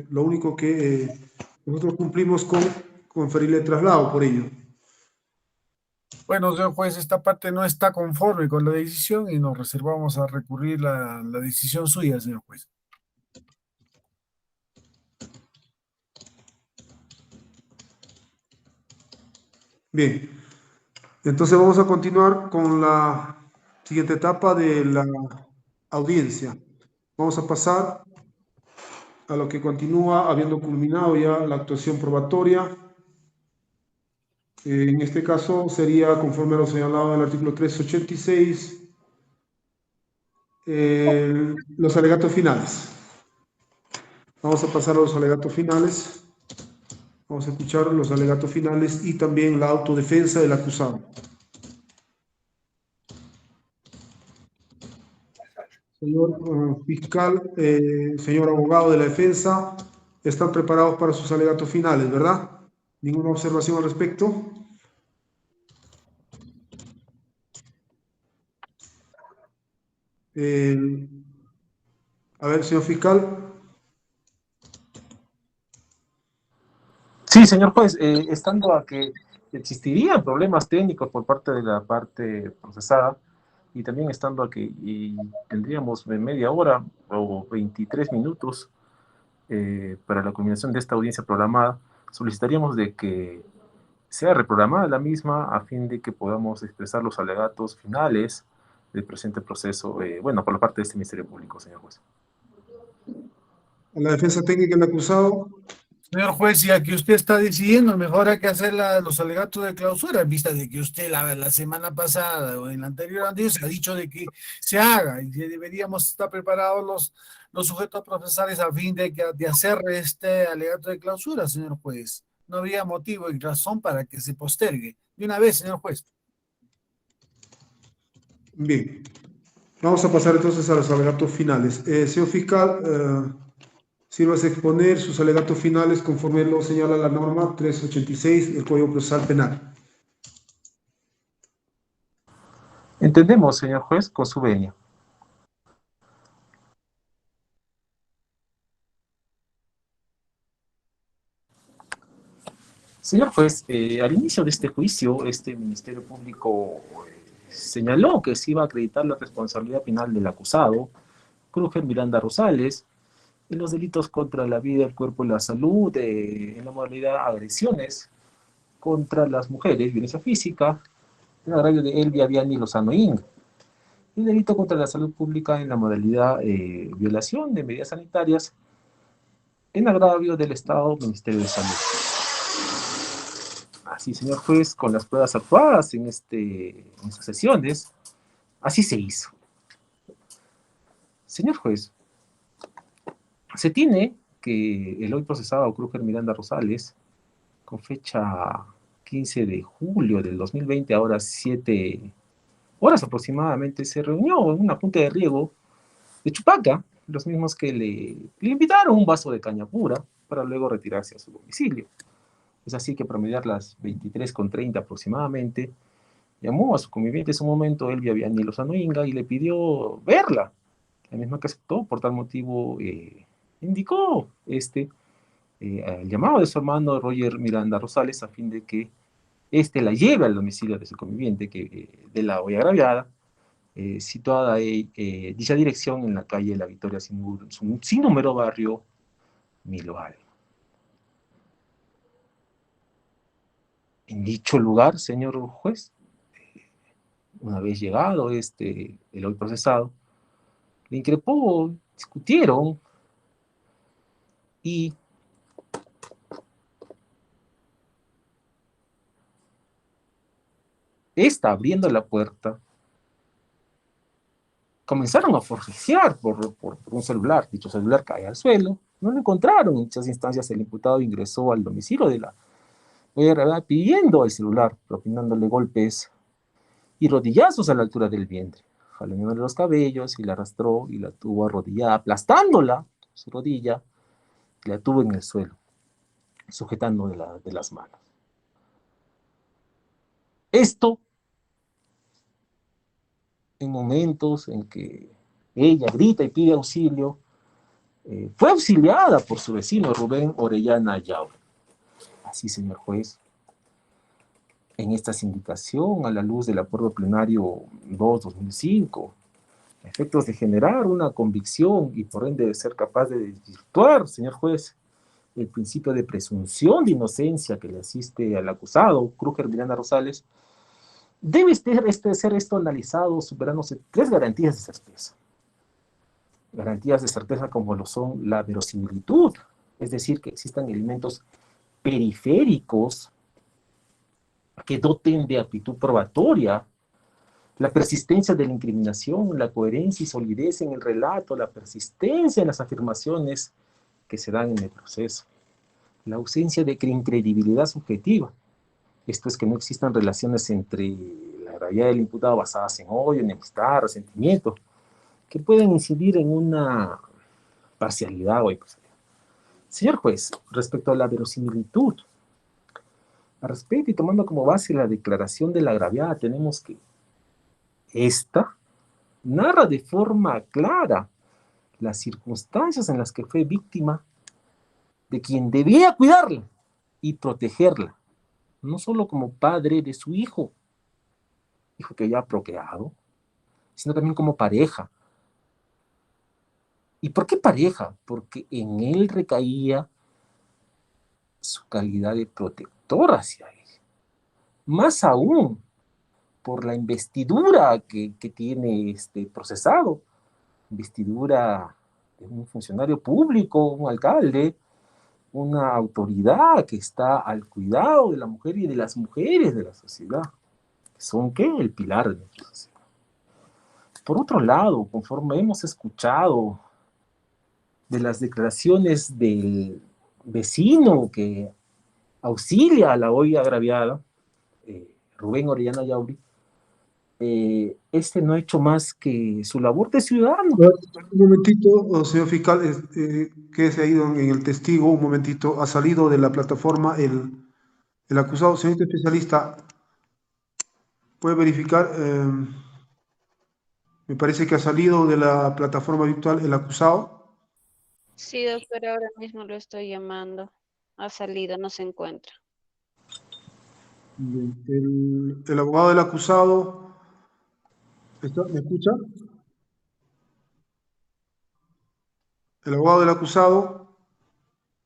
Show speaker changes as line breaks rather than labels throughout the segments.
lo único que nosotros cumplimos con conferirle traslado por ello.
Bueno, señor juez, esta parte no está conforme con la decisión y nos reservamos a recurrir la decisión suya, señor juez.
Bien, entonces vamos a continuar con la siguiente etapa de la audiencia. Vamos a pasar a lo que continúa habiendo culminado ya la actuación probatoria. En este caso sería conforme a lo señalado en el artículo 386, los alegatos finales. Vamos a pasar a los alegatos finales. Vamos a escuchar los alegatos finales y también la autodefensa del acusado. Señor fiscal, señor abogado de la defensa, están preparados para sus alegatos finales, ¿verdad? ¿Ninguna observación al respecto? Eh, a ver, señor fiscal.
Sí, señor juez, estando a que existirían problemas técnicos por parte de la parte procesada y también estando a que tendríamos media hora o 23 minutos para la culminación de esta audiencia programada, solicitaríamos de que sea reprogramada la misma a fin de que podamos expresar los alegatos finales del presente proceso, bueno, por la parte de este Ministerio Público, señor juez.
A la defensa técnica del acusado.
Señor juez, ya que usted está decidiendo, mejor hay que hacer los alegatos de clausura, en vista de que usted la semana pasada o en la anterior se ha dicho de que se haga y que deberíamos estar preparados los sujetos procesales a fin de hacer este alegato de clausura, señor juez. No habría motivo y razón para que se postergue. De una vez, señor juez.
Bien, vamos a pasar entonces a los alegatos finales. Señor fiscal, sírvase a exponer sus alegatos finales conforme lo señala la norma 386 del Código Procesal Penal.
Entendemos, señor juez, con su venia. Señor juez, al inicio de este juicio, este Ministerio Público señaló que se iba a acreditar la responsabilidad penal del acusado, Krüger Miranda Rosales, en los delitos contra la vida, el cuerpo y la salud, en la modalidad agresiones contra las mujeres, violencia física, el agravio de Elvia Vianney Lozano Ing, y el delito contra la salud pública en la modalidad violación de medidas sanitarias en agravio del Estado Ministerio de Salud. Así, señor juez, con las pruebas actuadas en estas sesiones, así se hizo. Señor juez, se tiene que el hoy procesado Krüger Miranda Rosales, con fecha 15 de julio del 2020, ahora 7 horas aproximadamente, se reunió en una punta de riego de Chupaca, los mismos que le invitaron un vaso de caña pura para luego retirarse a su domicilio. Es así que a promediar las 23:30 aproximadamente, llamó a su conviviente en su momento, Elvia Vianney Lozano Inga, y le pidió verla. La misma que aceptó, por tal motivo indicó el llamado de su hermano Roger Miranda Rosales a fin de que la lleve al domicilio de su conviviente, de la hoy agraviada, situada en dicha dirección en la calle La Victoria sin número, barrio Miloal. En dicho lugar, señor juez, una vez llegado el hoy procesado, le increpó, discutieron y abriendo la puerta, comenzaron a forcejear por un celular. Dicho celular cae al suelo, no lo encontraron. En dichas instancias el imputado ingresó al domicilio de la mujer pidiendo el celular, propinándole golpes y rodillazos a la altura del vientre, jaloneándole los cabellos y la arrastró y la tuvo arrodillada, aplastándola, su rodilla, y la tuvo en el suelo, sujetando de las manos. Esto en momentos en que ella grita y pide auxilio, fue auxiliada por su vecino Rubén Orellana Yauri. Así, señor juez, en esta sindicación, a la luz del acuerdo plenario 2-2005, a efectos de generar una convicción y por ende de ser capaz de desvirtuar, señor juez, el principio de presunción de inocencia que le asiste al acusado, Krúger Miranda Rosales, debe ser esto analizado superándose 3 garantías de certeza. Garantías de certeza como lo son la verosimilitud, es decir, que existan elementos periféricos que doten de aptitud probatoria, la persistencia de la incriminación, la coherencia y solidez en el relato, la persistencia en las afirmaciones que se dan en el proceso, la ausencia de incredibilidad subjetiva, esto es que no existan relaciones entre la gravedad del imputado basadas en odio, enemistad, resentimiento, que pueden incidir en una parcialidad o imparcialidad. Señor juez, respecto a la verosimilitud, al respecto y tomando como base la declaración de la agraviada, tenemos que esta narra de forma clara las circunstancias en las que fue víctima de quien debía cuidarla y protegerla, no solo como padre de su hijo que había procreado, sino también como pareja. ¿Y por qué pareja? Porque en él recaía su calidad de protector hacia él. Más aún, por la investidura que tiene este procesado, investidura de un funcionario público, un alcalde, una autoridad que está al cuidado de la mujer y de las mujeres de la sociedad. ¿Son qué? El pilar de nuestra sociedad. Por otro lado, conforme hemos escuchado de las declaraciones del vecino que auxilia a la hoy agraviada, Rubén Orellana Yauri, este no ha hecho más que su labor de ciudadano.
Un momentito, señor fiscal, que se ha ido en el testigo, un momentito, ha salido de la plataforma el acusado. Señor especialista, ¿puede verificar? Me parece que ha salido de la plataforma virtual el acusado.
Sí, doctor, ahora mismo lo estoy llamando. Ha salido, no se encuentra.
El abogado del acusado, ¿me escucha? El abogado del acusado.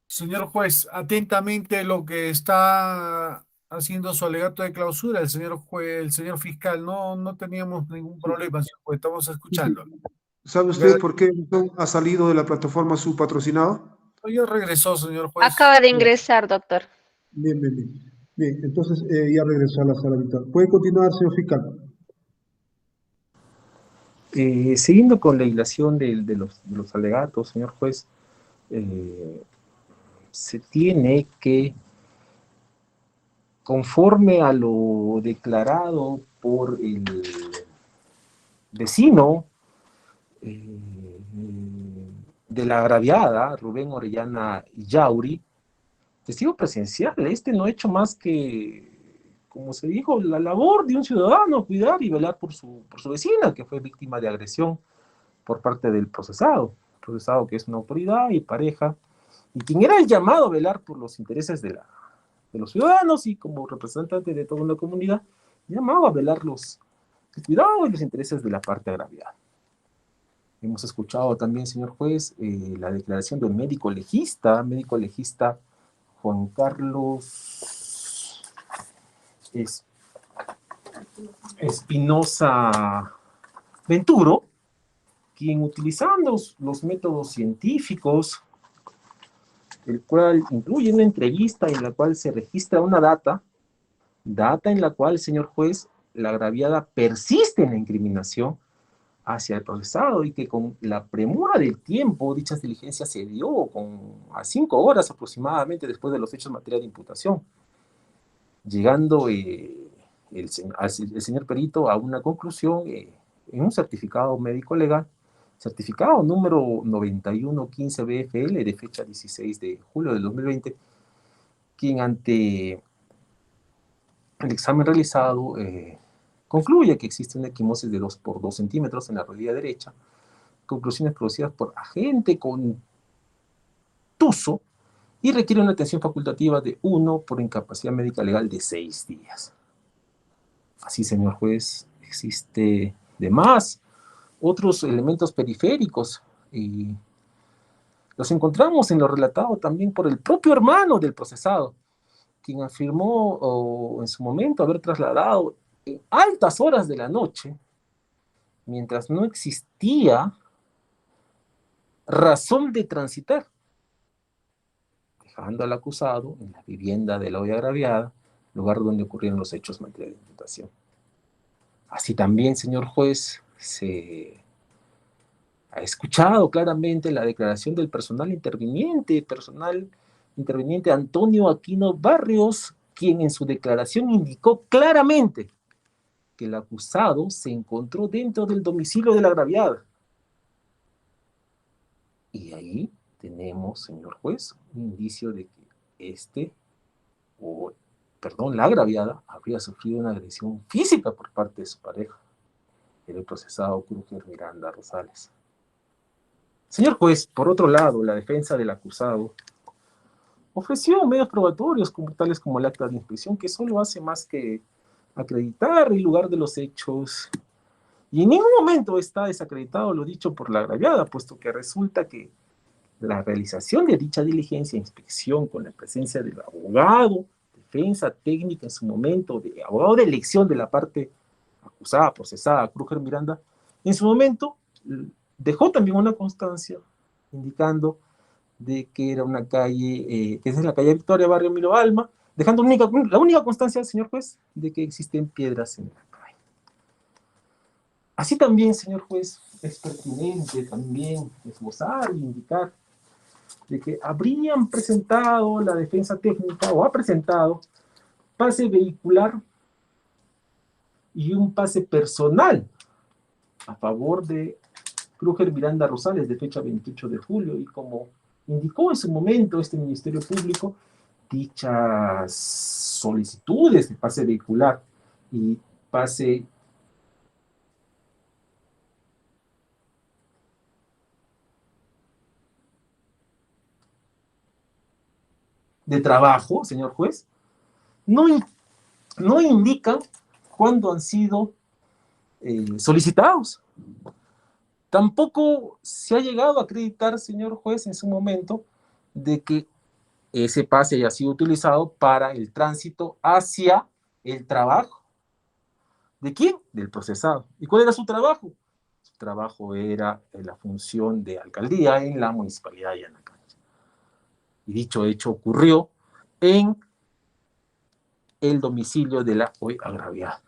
Señor juez, atentamente lo que está haciendo su alegato de clausura, el señor juez, el señor fiscal, no teníamos ningún problema, señor juez, estamos escuchando.
¿Sabe usted por qué ha salido de la plataforma su patrocinado?
Ya regresó, señor juez.
Acaba de ingresar, doctor.
Bien. Bien, entonces ya regresó a la sala virtual. ¿Puede continuar, señor fiscal?
Siguiendo con la hilación de los alegatos, señor juez, se tiene que, conforme a lo declarado por el vecino de la agraviada, Rubén Orellana Yauri, testigo presencial, este no ha hecho más que, como se dijo, la labor de un ciudadano, cuidar y velar por su vecina, que fue víctima de agresión por parte del procesado que es una autoridad y pareja, y quien era el llamado a velar por los intereses de los ciudadanos y como representante de toda una comunidad, llamaba a velar el cuidado y los intereses de la parte agraviada. Hemos escuchado también, señor juez, la declaración del médico legista Juan Carlos Espinosa Venturo, quien utilizando los métodos científicos, el cual incluye una entrevista en la cual se registra una data en la cual, señor juez, la agraviada persiste en la incriminación hacia el procesado y que con la premura del tiempo dichas diligencias se dio a 5 horas aproximadamente después de los hechos en materia de imputación, llegando el señor perito a una conclusión en un certificado médico legal, certificado número 9115 BFL de fecha 16 de julio del 2020, quien ante el examen realizado concluye que existe una equimosis de 2 por 2 centímetros en la rodilla derecha, conclusiones producidas por agente con obtuso y requiere una atención facultativa de 1 por incapacidad médica legal de 6 días. Así, señor juez, existe de más otros elementos periféricos y los encontramos en lo relatado también por el propio hermano del procesado, quien afirmó en su momento haber trasladado en altas horas de la noche, mientras no existía razón de transitar, dejando al acusado en la vivienda de la hoy agraviada, lugar donde ocurrieron los hechos en materia de imputación. Así también, señor juez, se ha escuchado claramente la declaración del personal interviniente Antonio Aquino Barrios, quien en su declaración indicó claramente que el acusado se encontró dentro del domicilio de la agraviada. Y ahí tenemos, señor juez, un indicio de que la agraviada habría sufrido una agresión física por parte de su pareja, el procesado Krúger Miranda Rosales. Señor juez, por otro lado, la defensa del acusado ofreció medios probatorios tales como el acta de inscripción, que solo hace más que acreditar el lugar de los hechos, y en ningún momento está desacreditado lo dicho por la agraviada, puesto que resulta que la realización de dicha diligencia e inspección con la presencia del abogado, defensa técnica en su momento, de abogado de elección de la parte acusada, procesada, Krúger Miranda, en su momento dejó también una constancia indicando de que era una calle, que es la calle Victoria, barrio Milo Alma, dejando la única constancia, señor juez, de que existen piedras en la calle. Así también, señor juez, es pertinente también esbozar e indicar de que habrían presentado la defensa técnica, o ha presentado, pase vehicular y un pase personal a favor de Krúger Miranda Rosales, de fecha 28 de julio, y como indicó en su momento este Ministerio Público, dichas solicitudes de pase vehicular y pase de trabajo, señor juez, no indican cuándo han sido solicitados. Tampoco se ha llegado a acreditar, señor juez, en su momento, de que ese pase haya sido utilizado para el tránsito hacia el trabajo. ¿De quién? Del procesado. ¿Y cuál era su trabajo? Su trabajo era la función de alcaldía en la municipalidad de Yanacancha. Y dicho hecho ocurrió en el domicilio de la hoy agraviada.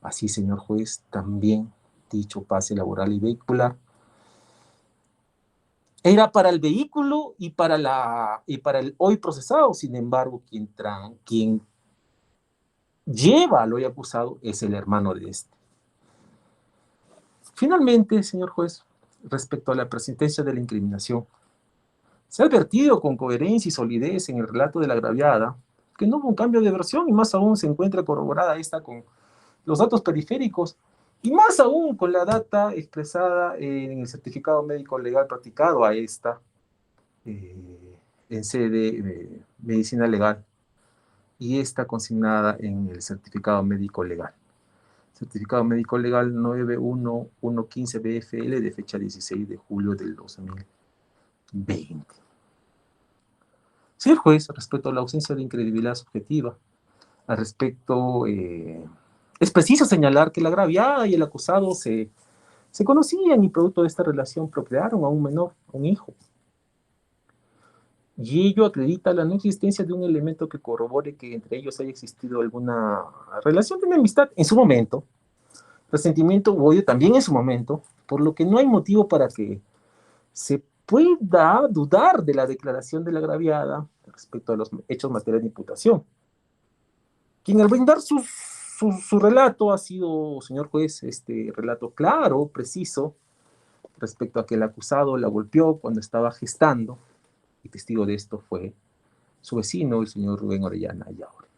Así, señor juez, también dicho pase laboral y vehicular era para el vehículo y para el hoy procesado. Sin embargo, quien lleva al hoy acusado es el hermano de este. Finalmente, señor juez, respecto a la persistencia de la incriminación, se ha advertido con coherencia y solidez en el relato de la agraviada que no hubo un cambio de versión, y más aún se encuentra corroborada esta con los datos periféricos, y más aún con la data expresada en el certificado médico legal practicado a esta en sede de medicina legal, y esta consignada en el certificado médico legal. Certificado médico legal 91115 BFL de fecha 16 de julio del 2020. Señor juez, respecto a la ausencia de incredibilidad subjetiva, al respecto, es preciso señalar que la agraviada y el acusado se conocían, y producto de esta relación procrearon a un menor, a un hijo. Y ello acredita la no existencia de un elemento que corrobore que entre ellos haya existido alguna relación de amistad en su momento, resentimiento u odio también en su momento, por lo que no hay motivo para que se pueda dudar de la declaración de la agraviada respecto a los hechos materiales de imputación. Quien al brindar su relato ha sido, señor juez, relato claro, preciso, respecto a que el acusado la golpeó cuando estaba gestando, y testigo de esto fue su vecino, el señor Rubén Orellana Ayaure.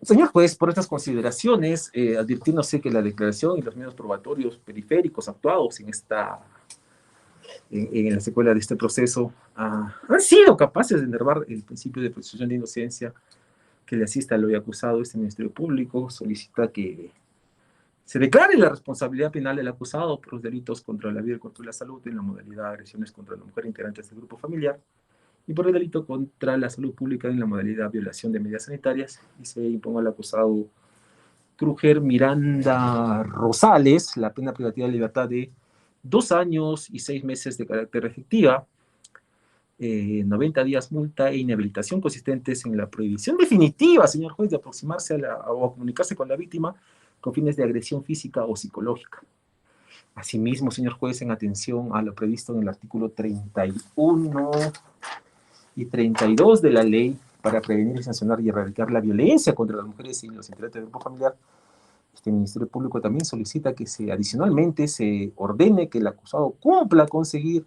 Señor juez, por estas consideraciones, advirtiéndose que la declaración y los medios probatorios periféricos actuados en la secuela de este proceso han sido capaces de enervar el principio de presunción de inocencia que le asista al hoy acusado, este Ministerio Público solicita que se declare la responsabilidad penal del acusado por los delitos contra la vida y contra la salud en la modalidad de agresiones contra la mujer integrante del grupo familiar y por el delito contra la salud pública en la modalidad violación de medidas sanitarias, y se imponga al acusado Kruger Miranda Rosales la pena privativa de libertad de 2 años y 6 meses de carácter efectiva, 90 días multa e inhabilitación consistentes en la prohibición definitiva, señor juez, de aproximarse o a comunicarse con la víctima con fines de agresión física o psicológica. Asimismo, señor juez, en atención a lo previsto en el artículo 31 y 32 de la ley para prevenir, y sancionar y erradicar la violencia contra las mujeres y los integrantes del grupo familiar, este Ministerio Público también solicita que adicionalmente se ordene que el acusado cumpla con seguir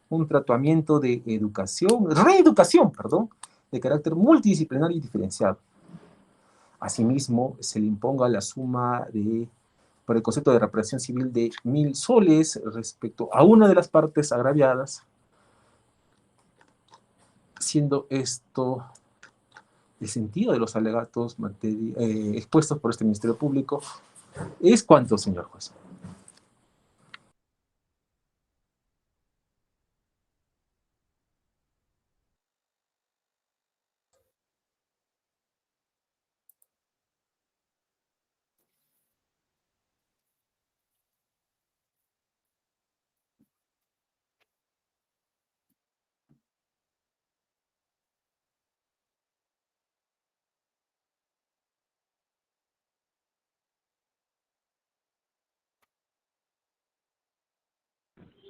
un tratamiento de reeducación, de carácter multidisciplinario y diferenciado. Asimismo, se le imponga la suma por el concepto de reparación civil de 1.000 soles respecto a una de las partes agraviadas, siendo esto el sentido de los alegatos expuestos por este Ministerio Público. ¿Es cuánto, señor juez?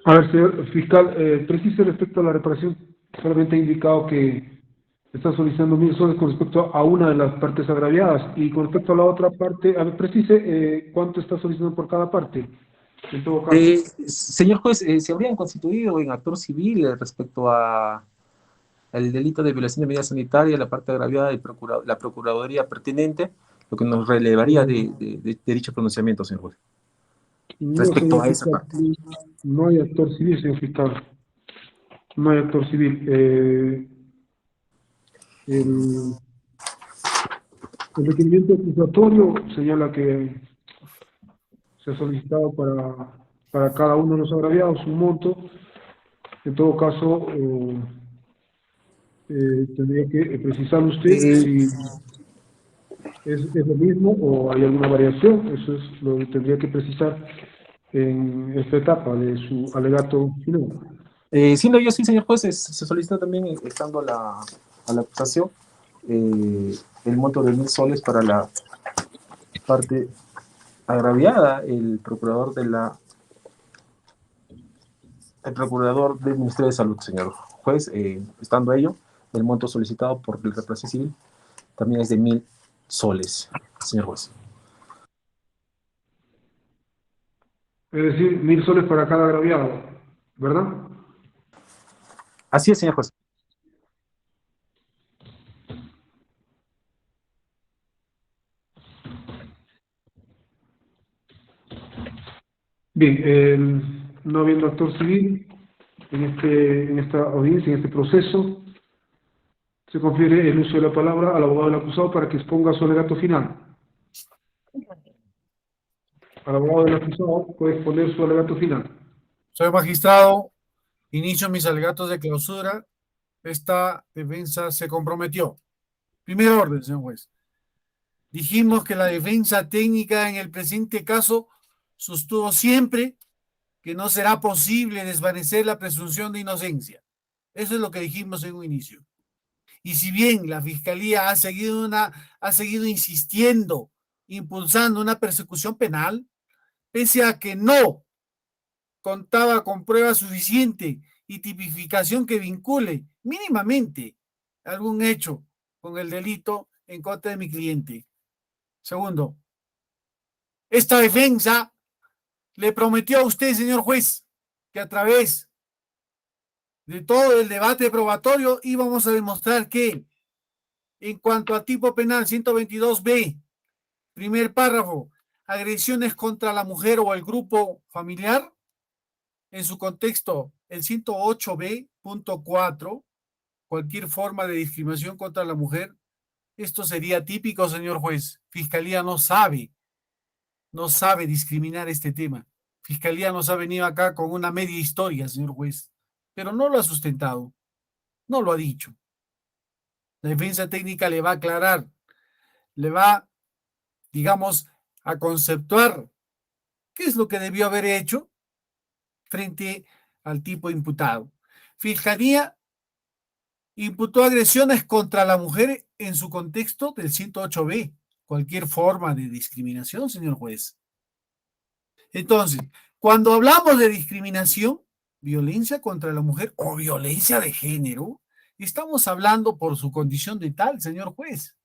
A ver, señor fiscal, precise respecto a la reparación, solamente ha indicado que está solicitando 1.000 soles con respecto a una de las partes agraviadas y con respecto a la otra parte, a ver, precise cuánto está solicitando por cada parte, en todo caso.
Señor juez, se habrían constituido en actor civil respecto al delito de violación de medidas sanitarias, la parte agraviada y la Procuraduría pertinente, lo que nos relevaría de dicho pronunciamiento, señor juez.
No,
Respecto
señor
a esa
fiscal,
parte.
no hay actor civil, señor fiscal. No hay actor civil. El, el requerimiento acusatorio señala que se ha solicitado para cada uno de los agraviados un monto. En todo caso, tendría que precisar usted si es lo mismo o hay alguna variación. Eso es lo que tendría que precisar en esta etapa de su alegato final.
Siendo yo sí, señor juez, se solicita también, estando a la acusación, el monto de 1.000 soles para la parte agraviada. El procurador del Ministerio de Salud, señor juez, estando ello, el monto solicitado por el reparación civil también es de 1.000 soles, señor juez.
Es decir, 1.000 soles para cada agraviado, ¿verdad?
Así es, señor juez.
Bien, no habiendo actor civil en esta audiencia, en este proceso, se confiere el uso de la palabra al abogado del acusado para que exponga su alegato final. Al abogado del acusado puede exponer su alegato final.
Soy magistrado, inicio mis alegatos de clausura. Esta defensa se comprometió. Primer orden, señor juez. Dijimos que la defensa técnica en el presente caso sostuvo siempre que no será posible desvanecer la presunción de inocencia. Eso es lo que dijimos en un inicio. Y si bien la Fiscalía ha seguido insistiendo, impulsando una persecución penal, pese a que no contaba con prueba suficiente y tipificación que vincule mínimamente algún hecho con el delito en contra de mi cliente. Segundo, esta defensa le prometió a usted, señor juez, que a través de todo el debate probatorio íbamos a demostrar que En cuanto a tipo penal, 122b, primer párrafo, agresiones contra la mujer o el grupo familiar, en su contexto, el 108b.4, cualquier forma de discriminación contra la mujer, esto sería típico, señor juez. Fiscalía no sabe discriminar este tema. Fiscalía nos ha venido acá con una media historia, señor juez, pero no lo ha sustentado, no lo ha dicho. La defensa técnica le va a aclarar, le va, digamos, a conceptuar qué es lo que debió haber hecho frente al tipo imputado. Fiscalía imputó agresiones contra la mujer en su contexto del 108b, cualquier forma de discriminación, señor juez. Entonces, cuando hablamos de discriminación, violencia contra la mujer o violencia de género, estamos hablando por su condición de tal, señor juez.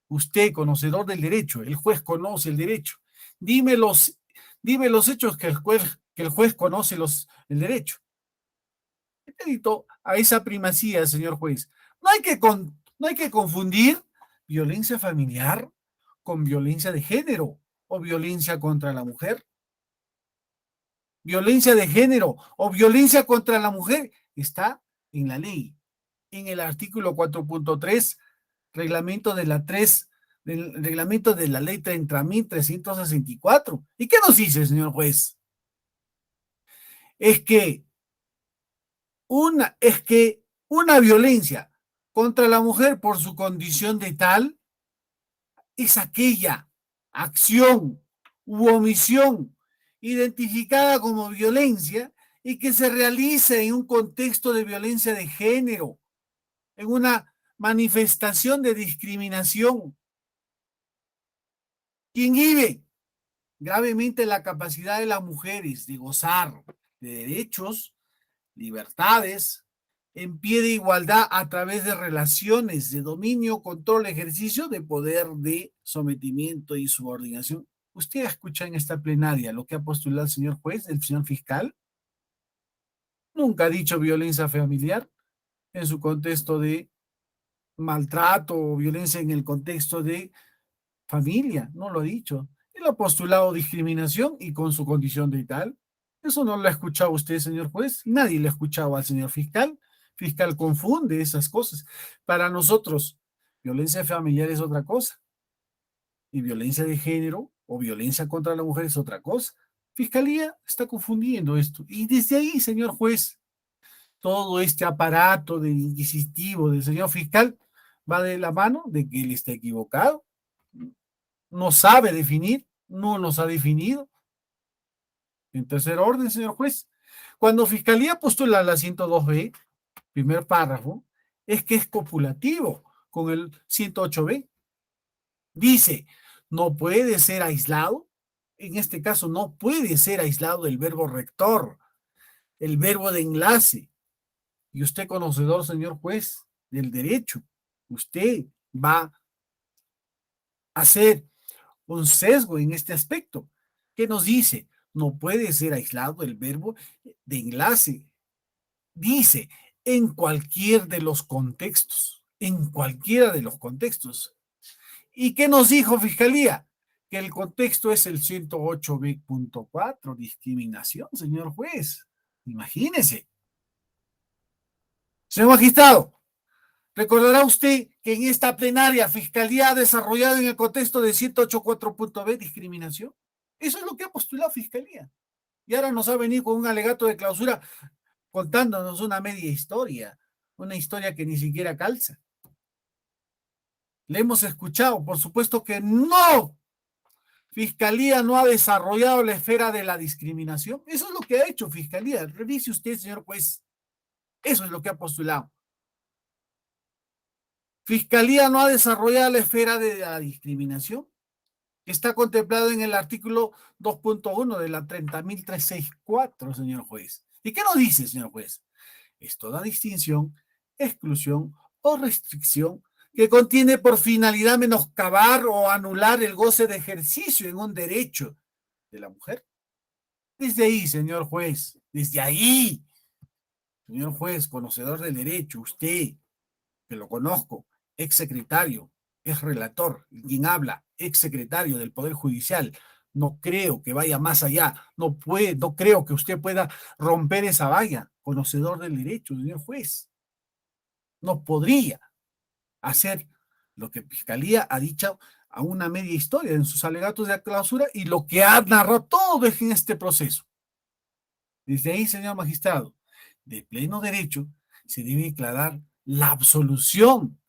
Usted, conocedor del derecho, el juez conoce el derecho. Dime los hechos que el juez conoce el derecho. Crédito a esa primacía, señor juez. No hay que confundir violencia familiar con violencia de género o violencia contra la mujer. Violencia de género o violencia contra la mujer está en la ley, en el artículo 4.3, reglamento de del reglamento de la ley 30.364. ¿Y qué nos dice, señor juez? Es que una violencia contra la mujer por su condición de tal es aquella acción u omisión identificada como violencia y que se realiza en un contexto de violencia de género, en una manifestación de discriminación. Quien inhibe gravemente la capacidad de las mujeres de gozar de derechos, libertades, en pie de igualdad a través de relaciones de dominio, control, ejercicio de poder de sometimiento y subordinación. ¿Usted escucha en esta plenaria lo que ha postulado el señor juez, el señor fiscal? Nunca ha dicho violencia familiar en su contexto de maltrato o violencia en el contexto de familia, no lo ha dicho. Él ha postulado discriminación y con su condición de tal. Eso no lo ha escuchado usted, señor juez. Nadie le ha escuchado al señor fiscal. Fiscal confunde esas cosas. Para nosotros, violencia familiar es otra cosa. Y violencia de género o violencia contra la mujer es otra cosa. Fiscalía está confundiendo esto. Y desde ahí, señor juez, todo este aparato de inquisitivo del señor fiscal va de la mano de que él está equivocado. No sabe definir, no nos ha definido. En tercer orden, señor juez, cuando Fiscalía postula la 102b, primer párrafo, es que es copulativo con el 108b. Dice, no puede ser aislado, en este caso no puede ser aislado el verbo rector, el verbo de enlace. Y usted, conocedor, señor juez, del derecho, usted va a hacer un sesgo en este aspecto. ¿Qué nos dice? No puede ser aislado el verbo de enlace. Dice, en cualquier de los contextos, en cualquiera de los contextos. ¿Y qué nos dijo Fiscalía? Que el contexto es el 108b.4, discriminación, señor juez. Imagínese. Señor magistrado, recordará usted que en esta plenaria Fiscalía ha desarrollado en el contexto de 108.4.b discriminación. Eso es lo que ha postulado Fiscalía. Y ahora nos ha venido con un alegato de clausura contándonos una media historia, una historia que ni siquiera calza. Le hemos escuchado, por supuesto que no. Fiscalía no ha desarrollado la esfera de la discriminación. Eso es lo que ha hecho Fiscalía. Revise usted, señor juez. Eso es lo que ha postulado. Fiscalía no ha desarrollado la esfera de la discriminación. Está contemplado en el artículo 2.1 de la 30.364, señor juez. ¿Y qué nos dice, señor juez? Es toda distinción, exclusión o restricción que contiene por finalidad menoscabar o anular el goce de ejercicio en un derecho de la mujer. Desde ahí, señor juez, desde ahí, señor juez, conocedor del derecho, usted, que lo conozco, exsecretario, es relator, quien habla, exsecretario del Poder Judicial, no creo que vaya más allá, no creo que usted pueda romper esa valla, conocedor del derecho, señor juez. No podría hacer lo que Fiscalía ha dicho a una media historia en sus alegatos de clausura y lo que ha narrado todo en este proceso. Desde ahí, señor magistrado, de pleno derecho, se debe declarar la absolución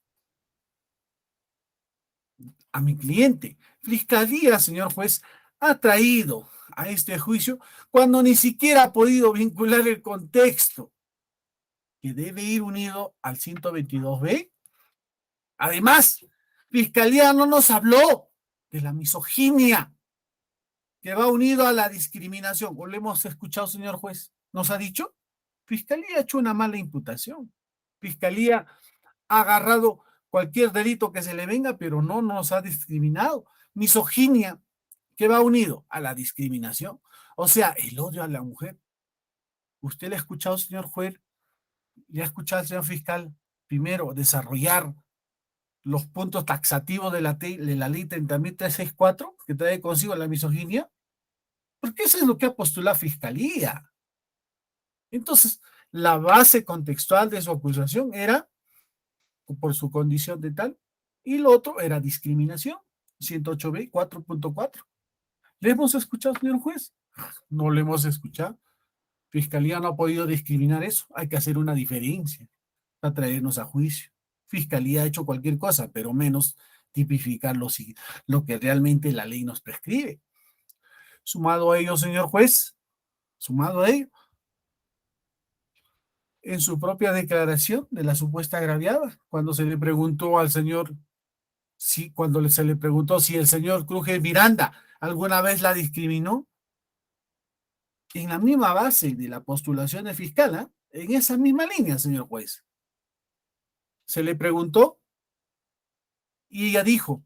a mi cliente. Fiscalía, señor juez, ha traído a este juicio cuando ni siquiera ha podido vincular el contexto que debe ir unido al 122B. Además, Fiscalía no nos habló de la misoginia que va unido a la discriminación. ¿O le hemos escuchado, señor juez? ¿Nos ha dicho? Fiscalía ha hecho una mala imputación. Fiscalía ha agarrado cualquier delito que se le venga, pero no nos ha discriminado. Misoginia, que va unido a la discriminación. O sea, el odio a la mujer. ¿Usted le ha escuchado, señor juez? ¿Le ha escuchado al señor fiscal? Primero, desarrollar los puntos taxativos de la ley 30.364, que trae consigo la misoginia, porque eso es lo que ha postulado Fiscalía. Entonces, la base contextual de su acusación era por su condición de tal, y lo otro era discriminación, 108B 4.4. ¿Le hemos escuchado, señor juez? No le hemos escuchado. Fiscalía no ha podido discriminar eso. Hay que hacer una diferencia para traernos a juicio. Fiscalía ha hecho cualquier cosa, pero menos tipificar lo que realmente la ley nos prescribe. Sumado a ello, señor juez, sumado a ello, en su propia declaración de la supuesta agraviada, cuando se le preguntó al señor, cuando se le preguntó si el señor Cruje Miranda alguna vez la discriminó, en la misma base de la postulación de fiscal, en esa misma línea, señor juez, se le preguntó y ella dijo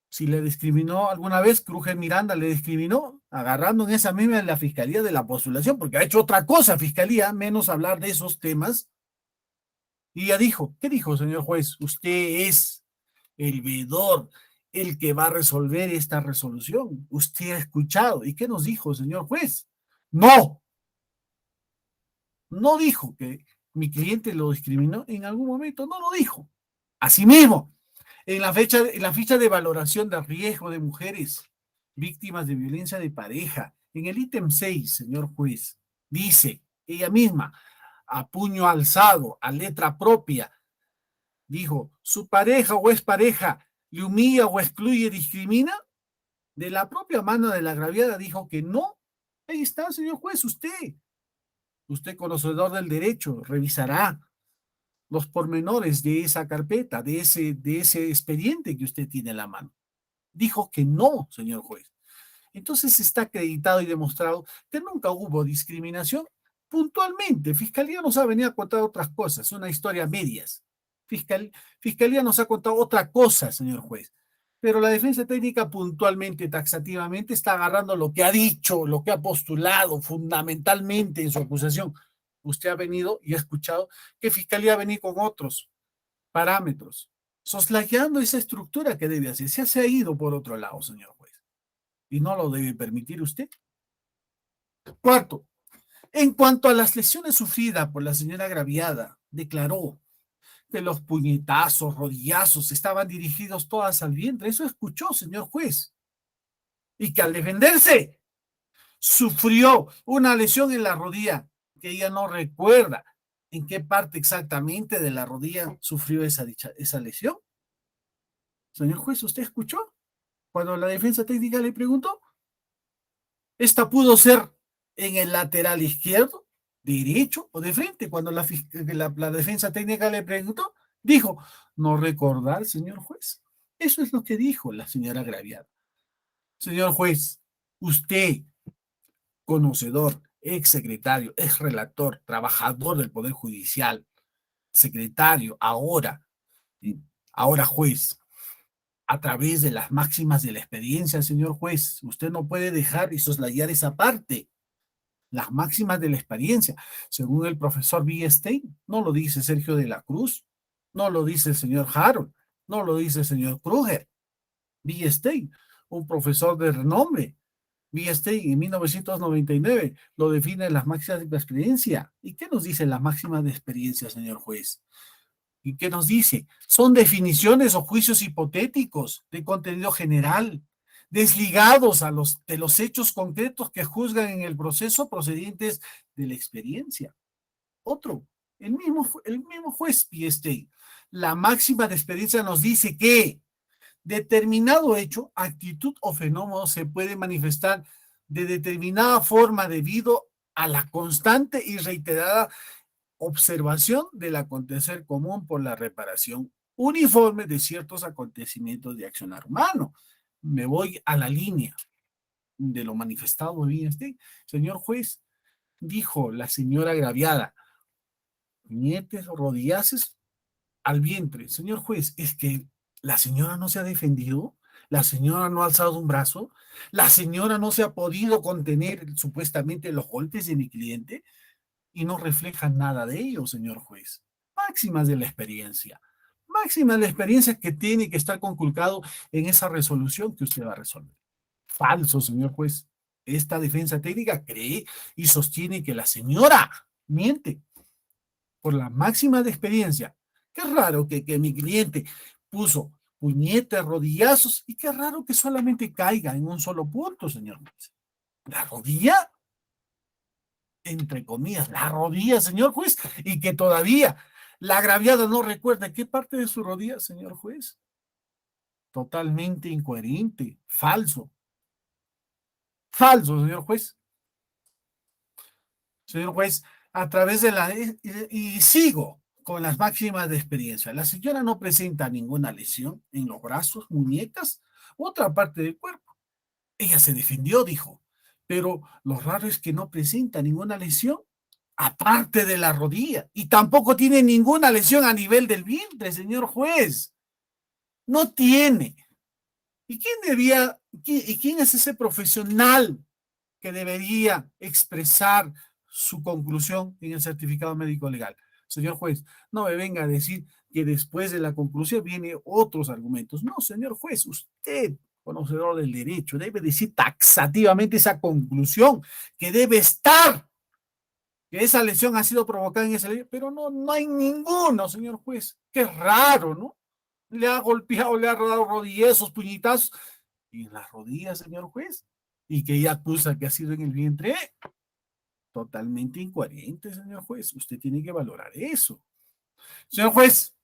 si le discriminó alguna vez, Cruje Miranda le discriminó, agarrando en esa misma la fiscalía de la postulación, porque ha hecho otra cosa fiscalía, menos hablar de esos temas. Y ella dijo, ¿qué dijo, señor juez? Usted es el veedor, el que va a resolver esta resolución. Usted ha escuchado. ¿Y qué nos dijo, señor juez? No dijo que mi cliente lo discriminó en algún momento, no lo dijo. Asimismo, en la ficha de valoración de riesgo de mujeres víctimas de violencia de pareja, en el ítem 6, señor juez, dice ella misma, a puño alzado, a letra propia, dijo, ¿su pareja o expareja le humilla o excluye, discrimina? De la propia mano de la agraviada dijo que no. Ahí está, señor juez, usted conocedor del derecho, revisará los pormenores de esa carpeta, de ese expediente que usted tiene en la mano. Dijo que no, señor juez. Entonces está acreditado y demostrado que nunca hubo discriminación. Puntualmente, Fiscalía nos ha venido a contar otras cosas, una historia a medias. Fiscalía nos ha contado otra cosa, señor juez. Pero la defensa técnica puntualmente, taxativamente, está agarrando lo que ha dicho, lo que ha postulado fundamentalmente en su acusación. Usted ha venido y ha escuchado que Fiscalía ha venido con otros parámetros, soslayando esa estructura que debe hacer. Se ha ido por otro lado, señor juez, y no lo debe permitir usted. Cuarto, en cuanto a las lesiones sufridas por la señora agraviada, declaró que los puñetazos, rodillazos estaban dirigidos todas al vientre. Eso escuchó, señor juez. Y que al defenderse sufrió una lesión en la rodilla que ella no recuerda en qué parte exactamente de la rodilla sufrió esa lesión. Señor juez, ¿usted escuchó? Cuando la defensa técnica le preguntó, esta pudo ser en el lateral izquierdo, derecho o de frente. Cuando la defensa técnica le preguntó, dijo, no recordar, señor juez. Eso es lo que dijo la señora agraviada. Señor juez, usted, conocedor, ex secretario, ex relator, trabajador del Poder Judicial, secretario, ahora juez, a través de las máximas de la experiencia, señor juez, usted no puede dejar y soslayar esa parte. Las máximas de la experiencia, según el profesor Stein, no lo dice Sergio de la Cruz, no lo dice el señor Harold, No lo dice el señor Kruger. Stein, un profesor de renombre. Stein en 1999 lo define en las máximas de experiencia. ¿Y qué nos dice las máximas de experiencia, señor juez? ¿Y qué nos dice? Son definiciones o juicios hipotéticos de contenido general, desligados de los hechos concretos que juzgan en el proceso procedientes de la experiencia. Otro, el mismo juez Stein. La máxima de experiencia nos dice que determinado hecho, actitud o fenómeno se puede manifestar de determinada forma debido a la constante y reiterada observación del acontecer común por la reparación uniforme de ciertos acontecimientos de accionar humano. Me voy a la línea de lo manifestado en este. Señor juez, dijo la señora agraviada, nietes o rodillazos al vientre. Señor juez, es que la señora no se ha defendido, la señora no ha alzado un brazo, la señora no se ha podido contener supuestamente los golpes de mi cliente y no refleja nada de ello, señor juez. Máximas de la experiencia. Máximas de la experiencia que tiene que estar conculcado en esa resolución que usted va a resolver. Falso, señor juez. Esta defensa técnica cree y sostiene que la señora miente por la máxima de experiencia. Qué raro que mi cliente puso puñetes, rodillazos, y qué raro que solamente caiga en un solo punto, señor juez. La rodilla, entre comillas, la rodilla, señor juez, y que todavía la agraviada no recuerda qué parte de su rodilla, señor juez. Totalmente incoherente, falso. Falso, señor juez. Señor juez, a través de la... Y sigo con las máximas de experiencia. La señora no presenta ninguna lesión en los brazos, muñecas, u otra parte del cuerpo. Ella se defendió, dijo, pero lo raro es que no presenta ninguna lesión aparte de la rodilla y tampoco tiene ninguna lesión a nivel del vientre, señor juez. No tiene. ¿Y quién es ese profesional que debería expresar su conclusión en el certificado médico legal? Señor juez, no me venga a decir que después de la conclusión vienen otros argumentos. No, señor juez, usted, conocedor del derecho, debe decir taxativamente esa conclusión que debe estar, que esa lesión ha sido provocada en esa ley, pero no hay ninguno, señor juez. Qué raro, ¿no? Le ha golpeado, le ha dado rodillazos, puñetazos, y en las rodillas, señor juez, y que ella acusa que ha sido en el vientre. Totalmente incoherente, señor juez. Usted tiene que valorar eso. Señor juez,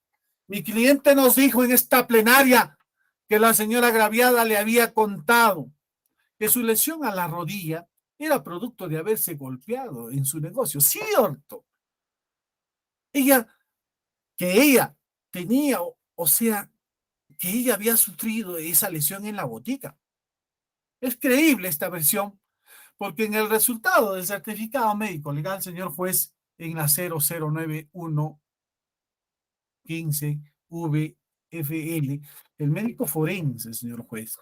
mi cliente nos dijo en esta plenaria que la señora agraviada le había contado que su lesión a la rodilla era producto de haberse golpeado en su negocio. Cierto. Ella tenía, o sea, que ella había sufrido esa lesión en la botica. Es creíble esta versión, porque en el resultado del certificado médico legal, señor juez, en la 009115 VFL, el médico forense, señor juez,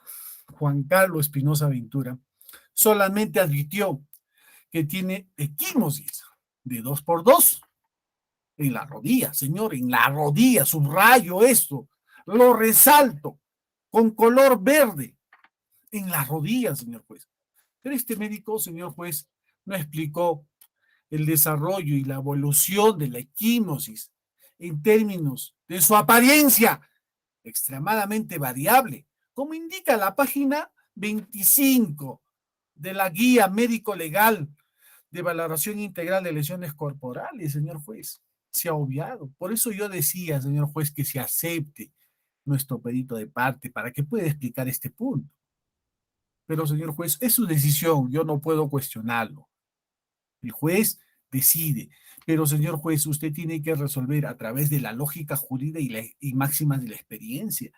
Juan Carlos Espinosa Ventura, solamente advirtió que tiene equimosis de 2x2 en la rodilla, señor, en la rodilla, subrayo esto, lo resalto, con color verde, en la rodilla, señor juez. Pero este médico, señor juez, no explicó el desarrollo y la evolución de la equimosis en términos de su apariencia extremadamente variable, como indica la página 25 de la Guía Médico Legal de Valoración Integral de Lesiones Corporales, señor juez. Se ha obviado. Por eso yo decía, señor juez, que se acepte nuestro perito de parte para que pueda explicar este punto. Pero, señor juez, es su decisión, yo no puedo cuestionarlo. El juez decide, pero, señor juez, usted tiene que resolver a través de la lógica jurídica y máximas de la experiencia.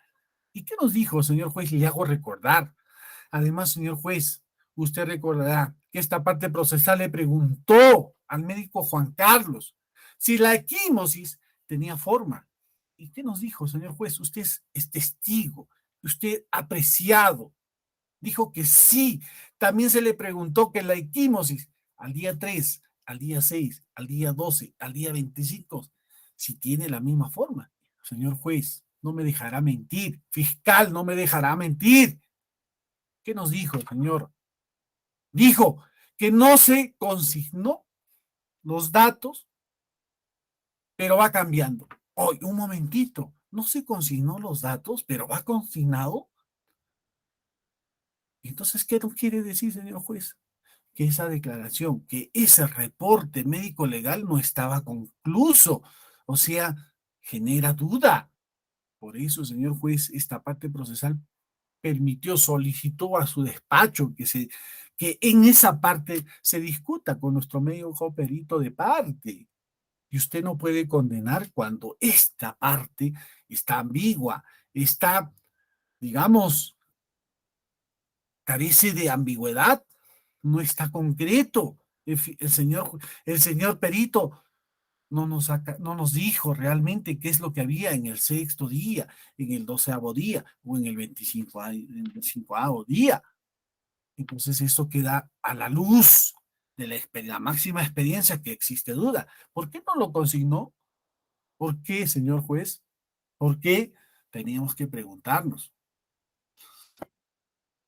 ¿Y qué nos dijo, señor juez? Le hago recordar. Además, señor juez, usted recordará que esta parte procesal le preguntó al médico Juan Carlos si la equimosis tenía forma. ¿Y qué nos dijo, señor juez? Usted es testigo, usted ha apreciado. Dijo que sí. También se le preguntó que la equimosis al día 3, al día 6, al día 12, al día 25, si tiene la misma forma. Señor juez, no me dejará mentir. Fiscal no me dejará mentir. ¿Qué nos dijo el señor? Dijo que no se consignó los datos, pero va cambiando. Oye, un momentito, no se consignó los datos, pero va consignado. Entonces, ¿qué nos quiere decir, señor juez? Que esa declaración, que ese reporte médico legal no estaba concluso. O sea, genera duda. Por eso, señor juez, esta parte procesal permitió, solicitó a su despacho que en esa parte se discuta con nuestro médico perito de parte. Y usted no puede condenar cuando esta parte está ambigua, está, digamos, carece de ambigüedad, no está concreto. El señor perito no nos dijo realmente qué es lo que había en el sexto día, en el 12º día o en el 25º día. Entonces eso queda a la luz de la máxima experiencia que existe duda. ¿Por qué no lo consignó? ¿Por qué, señor juez? ¿Por qué? Teníamos que preguntarnos.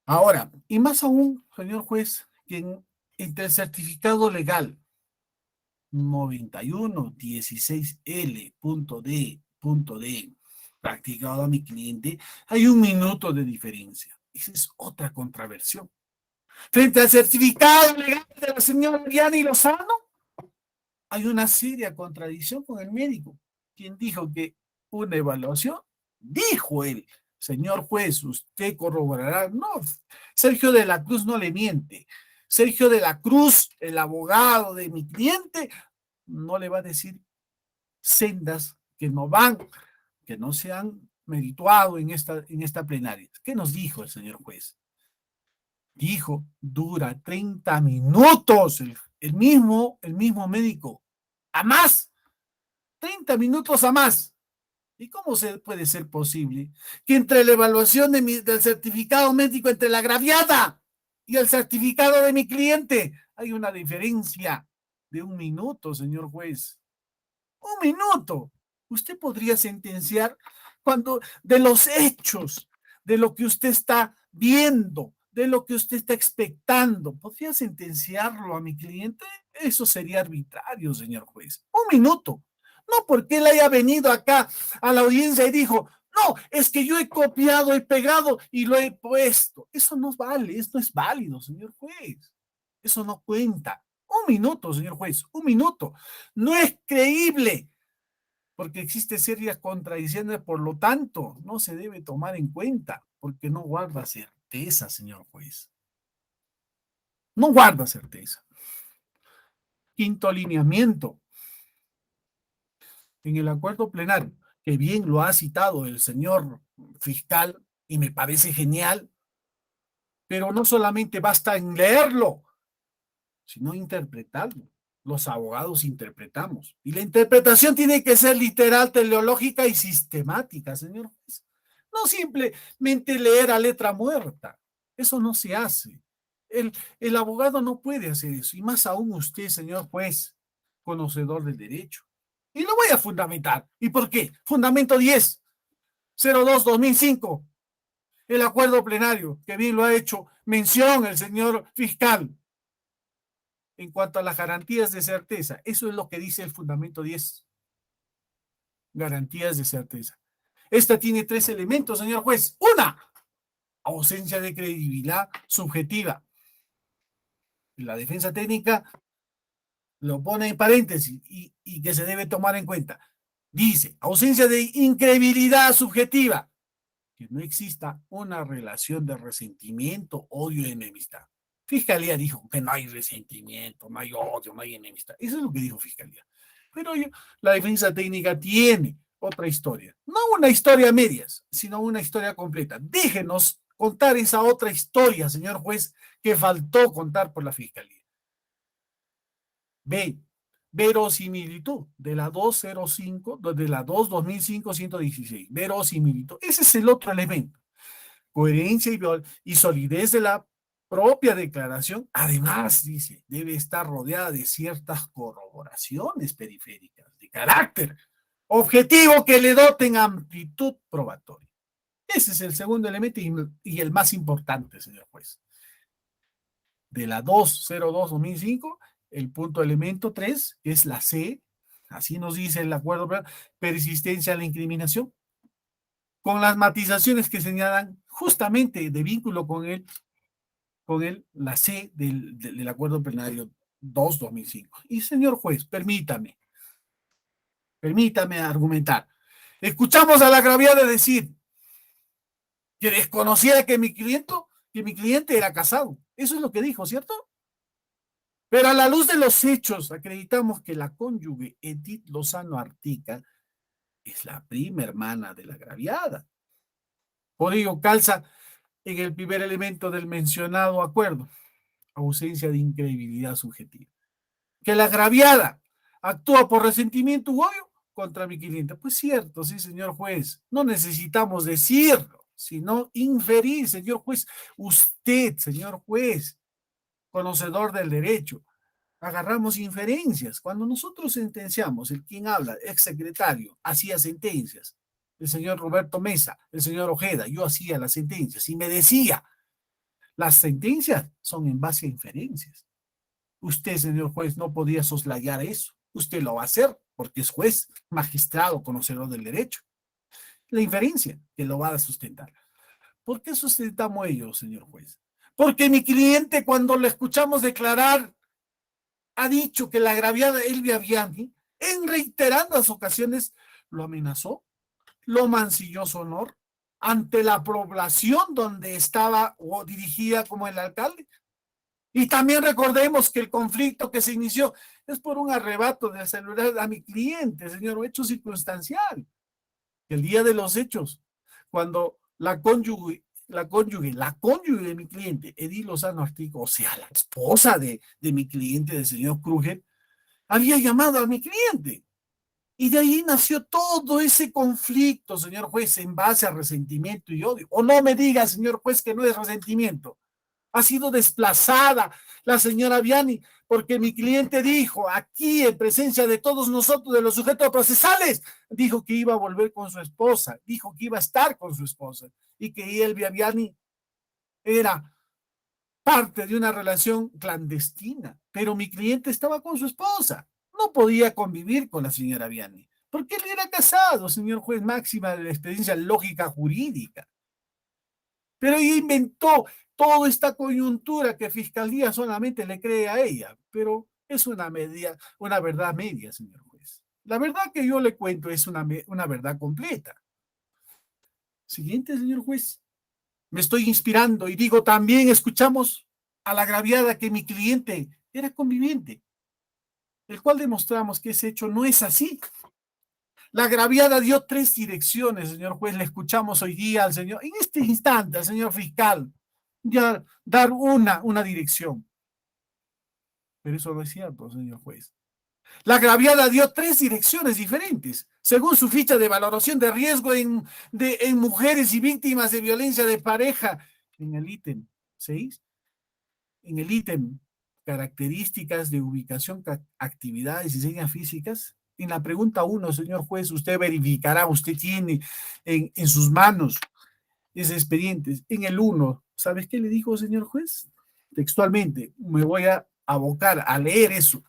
Ahora, y más aún, señor juez, que entre el certificado legal 9116L.D. practicado a mi cliente, hay 1 minuto de diferencia. Esa es otra contraversión. Frente al certificado legal de la señora Diana Lozano, hay una seria contradicción con el médico, quien dijo que una evaluación, dijo él, señor juez, usted corroborará. No, Sergio de la Cruz no le miente. Sergio de la Cruz, el abogado de mi cliente, no le va a decir sendas que no se han merituado en esta plenaria. ¿Qué nos dijo el señor juez? Dijo, dura 30 minutos el mismo médico, a más, 30 minutos a más. ¿Y cómo puede ser posible que entre la evaluación del certificado médico, entre la agraviada y el certificado de mi cliente, hay una diferencia de 1 minuto, señor juez? 1 minuto. Usted podría sentenciar cuando de los hechos, de lo que usted está viendo, de lo que usted está expectando, ¿podría sentenciarlo a mi cliente? Eso sería arbitrario, señor juez. 1 minuto. No porque él haya venido acá a la audiencia y dijo, no, es que yo he copiado, he pegado y lo he puesto. Eso no vale, eso no es válido, señor juez. Eso no cuenta. 1 minuto, señor juez, 1 minuto. No es creíble, porque existe serias contradicciones, por lo tanto, no se debe tomar en cuenta, porque no guarda certeza, señor juez. No guarda certeza. Quinto lineamiento. En el acuerdo plenario, que bien lo ha citado el señor fiscal, y me parece genial, pero no solamente basta en leerlo, sino interpretarlo. Los abogados interpretamos. Y la interpretación tiene que ser literal, teleológica y sistemática, señor juez. No simplemente leer a letra muerta. Eso no se hace. El abogado no puede hacer eso. Y más aún usted, señor juez, conocedor del derecho. Y lo voy a fundamentar. ¿Y por qué? Fundamento 10, 02-2005. El acuerdo plenario, que bien lo ha hecho mención el señor fiscal. En cuanto a las garantías de certeza, eso es lo que dice el fundamento 10. Garantías de certeza. Esta tiene 3 elementos, señor juez. Una, ausencia de credibilidad subjetiva. La defensa técnica lo pone en paréntesis y que se debe tomar en cuenta. Dice, ausencia de incredibilidad subjetiva. Que no exista una relación de resentimiento, odio y enemistad. Fiscalía dijo que no hay resentimiento, no hay odio, no hay enemistad. Eso es lo que dijo Fiscalía. Pero la defensa técnica tiene otra historia. No una historia a medias, sino una historia completa. Déjenos contar esa otra historia, señor juez, que faltó contar por la Fiscalía. B. Verosimilitud de la 205, de la 2-2005-116. Verosimilitud. Ese es el otro elemento. Coherencia y solidez de la propia declaración. Además, dice, debe estar rodeada de ciertas corroboraciones periféricas de carácter Objetivo que le doten amplitud probatoria. Ese es el segundo elemento y el más importante, señor juez. De la 202/2005, el punto elemento 3, que es la C, así nos dice el acuerdo, persistencia a la incriminación, con las matizaciones que señalan justamente de vínculo con la C del acuerdo plenario 2/2005. Y señor juez, permítame argumentar. Escuchamos a la agraviada decir que desconocía que mi cliente era casado. Eso es lo que dijo, ¿cierto? Pero a la luz de los hechos, acreditamos que la cónyuge Edith Lozano Artica es la prima hermana de la agraviada. Por ello, calza en el primer elemento del mencionado acuerdo, ausencia de incredibilidad subjetiva. Que la agraviada actúa por resentimiento u odio contra mi cliente. Pues cierto, sí, señor juez. No necesitamos decirlo, sino inferir, señor juez. Usted, señor juez, conocedor del derecho, agarramos inferencias. Cuando nosotros sentenciamos, el quien habla, exsecretario, hacía sentencias, el señor Roberto Mesa, el señor Ojeda, yo hacía las sentencias y me decía, las sentencias son en base a inferencias. Usted, señor juez, no podía soslayar eso. Usted lo va a hacer porque es juez, magistrado, conocedor del derecho. La inferencia que lo va a sustentar. ¿Por qué sustentamos ello, señor juez? Porque mi cliente, cuando le escuchamos declarar, ha dicho que la agraviada Elvia Bianchi, en reiteradas ocasiones, lo amenazó, lo mancilló su honor ante la población donde estaba o dirigía como el alcalde. Y también recordemos que el conflicto que se inició es por un arrebato del celular a mi cliente, señor, hecho circunstancial. El día de los hechos, cuando la cónyuge de mi cliente, Edith Lozano Artico, o sea, la esposa de mi cliente, del señor Kruger, había llamado a mi cliente. Y de ahí nació todo ese conflicto, señor juez, en base a resentimiento y odio. O no me diga, señor juez, que no es resentimiento. Ha sido desplazada la señora Viani porque mi cliente dijo aquí en presencia de todos nosotros, de los sujetos procesales, dijo que iba a volver con su esposa, dijo que iba a estar con su esposa y que Elvia Viani era parte de una relación clandestina, pero mi cliente estaba con su esposa, no podía convivir con la señora Viani, porque él era casado, señor juez, máxima de la experiencia lógica jurídica. Pero ella inventó toda esta coyuntura que Fiscalía solamente le cree a ella, pero es una verdad media, señor juez. La verdad que yo le cuento es una verdad completa. Siguiente, señor juez. Me estoy inspirando y digo, también escuchamos a la agraviada que mi cliente era conviviente, el cual demostramos que ese hecho no es así. La agraviada dio 3 direcciones, señor juez. Le escuchamos hoy día al señor, en este instante, al señor fiscal, ya dar una dirección. Pero eso no es cierto, señor juez. La agraviada dio 3 direcciones diferentes, según su ficha de valoración de riesgo en mujeres y víctimas de violencia de pareja, en el ítem 6, en el ítem características de ubicación, actividades y señas físicas. En la pregunta 1, señor juez, usted verificará, usted tiene en sus manos ese expediente. En el 1, ¿sabes qué le dijo, señor juez? Textualmente, me voy a abocar a leer eso.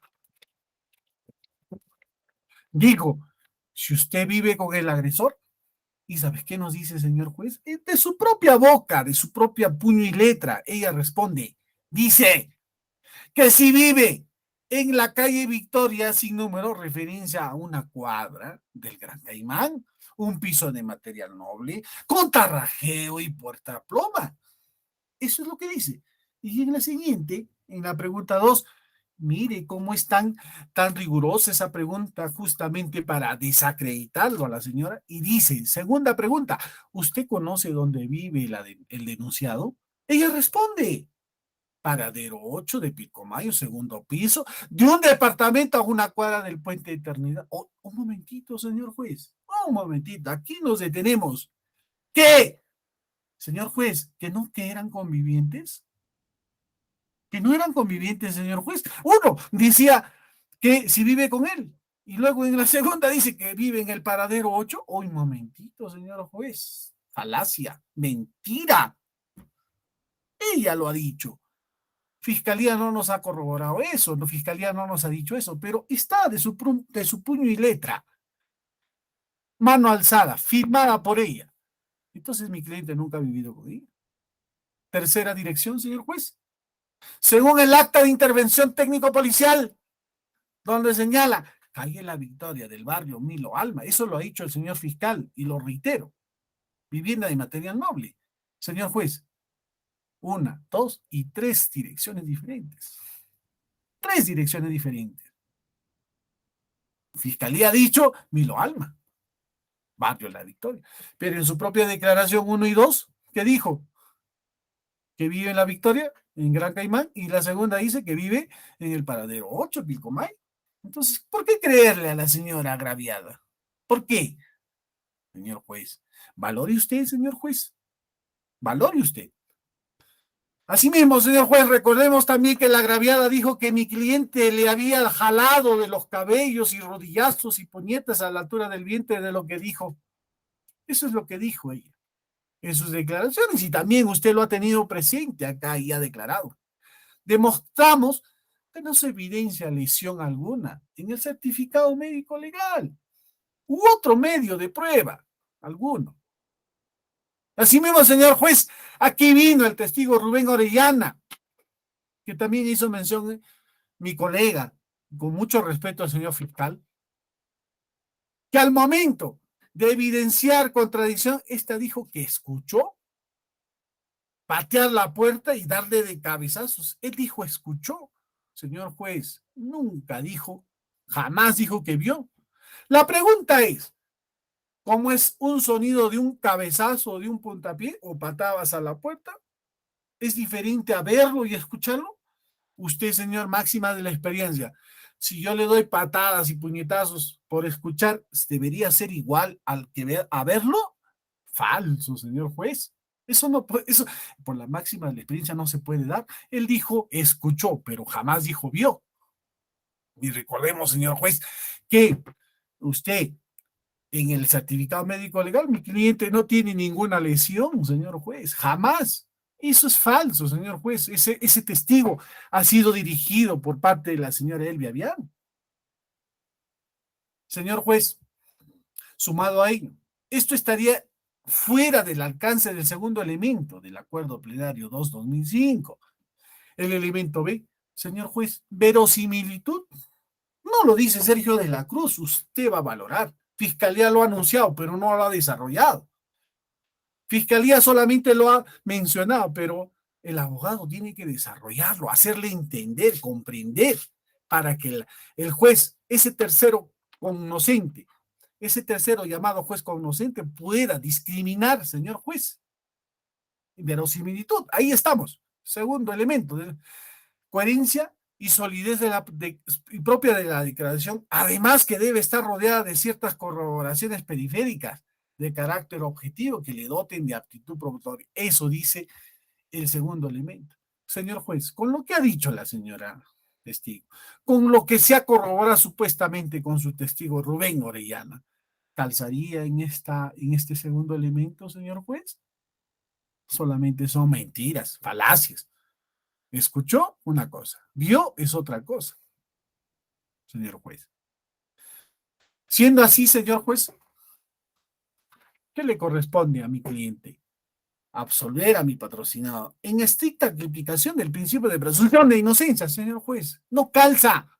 Digo, si usted vive con el agresor, ¿y sabes qué nos dice, señor juez? De su propia boca, de su propia puño y letra, ella responde, dice que si vive en la calle Victoria, sin número, referencia a una cuadra del Gran Caimán, un piso de material noble, con tarrajeo y puerta ploma. Eso es lo que dice. Y en la siguiente, en la pregunta 2, mire cómo es tan rigurosa esa pregunta justamente para desacreditarlo a la señora. Y dice, segunda pregunta, ¿usted conoce dónde vive el denunciado? Ella responde, paradero 8 de Pilcomayo, segundo piso, de un departamento a una cuadra del Puente de Eternidad. Oh, un momentito, señor juez, un momentito, aquí nos detenemos. ¿Qué? Señor juez, que eran convivientes? Que no eran convivientes, señor juez. Uno decía que si vive con él, Y luego en la segunda dice que vive en el paradero 8. ¡Oh, un momentito, señor juez! Falacia, mentira. Ella lo ha dicho. Fiscalía no nos ha corroborado eso, la Fiscalía no nos ha dicho eso, pero está de su puño y letra, mano alzada, firmada por ella. Entonces mi cliente nunca ha vivido con ella. Tercera dirección, señor juez. Según el acta de intervención técnico-policial, donde señala calle La Victoria del barrio Milo Alma, eso lo ha dicho el señor fiscal y lo reitero, vivienda de material noble. Señor juez, 1, 2 y 3 direcciones diferentes. 3 direcciones diferentes. Fiscalía ha dicho Milo Alma, barrio La Victoria. Pero en su propia declaración 1 y 2, ¿qué dijo? Que vive en La Victoria, en Gran Caimán, y la segunda dice que vive en el paradero 8, Pilcomayo. Entonces, ¿por qué creerle a la señora agraviada? ¿Por qué? Señor juez, valore usted, señor juez. Valore usted. Asimismo, señor juez, recordemos también que la agraviada dijo que mi cliente le había jalado de los cabellos y rodillazos y puñetas a la altura del vientre de lo que dijo. Eso es lo que dijo ella en sus declaraciones y también usted lo ha tenido presente acá y ha declarado. Demostramos que no se evidencia lesión alguna en el certificado médico legal u otro medio de prueba alguno. Asimismo, señor juez, aquí vino el testigo Rubén Orellana, que también hizo mención mi colega, con mucho respeto al señor fiscal, que al momento de evidenciar contradicción, esta dijo que escuchó patear la puerta y darle de cabezazos. Él dijo escuchó, señor juez, nunca dijo, jamás dijo que vio. La pregunta es, ¿cómo es un sonido de un cabezazo o de un puntapié o patadas a la puerta? ¿Es diferente a verlo y escucharlo? Usted, señor, máxima de la experiencia, si yo le doy patadas y puñetazos por escuchar, ¿debería ser igual al que a verlo? Falso, señor juez. Eso no puede, eso por la máxima de la experiencia no se puede dar. Él dijo escuchó, pero jamás dijo vio. Y recordemos, señor juez, que usted en el certificado médico legal, mi cliente no tiene ninguna lesión, señor juez, jamás. Eso es falso, señor juez. Ese testigo ha sido dirigido por parte de la señora Elvia Vian. Señor juez, sumado a ello, esto estaría fuera del alcance del segundo elemento del acuerdo plenario 2-2005. El elemento B, señor juez, verosimilitud. No lo dice Sergio de la Cruz, usted va a valorar. Fiscalía lo ha anunciado, pero no lo ha desarrollado. Fiscalía solamente lo ha mencionado, pero el abogado tiene que desarrollarlo, hacerle entender, comprender, para que el juez, ese tercero cognoscente, ese tercero llamado juez cognoscente pueda discriminar, señor juez. Verosimilitud, ahí estamos. Segundo elemento, de coherencia y solidez propia de la declaración, además que debe estar rodeada de ciertas corroboraciones periféricas de carácter objetivo que le doten de aptitud probatoria. Eso dice el segundo elemento. Señor juez, con lo que ha dicho la señora testigo, con lo que se ha corroborado supuestamente con su testigo Rubén Orellana, ¿calzaría en este segundo elemento, señor juez? Solamente son mentiras, falacias. Escuchó una cosa, vio es otra cosa, señor juez. Siendo así, señor juez, ¿qué le corresponde a mi cliente? Absolver a mi patrocinado en estricta aplicación del principio de presunción de inocencia, señor juez. No calza.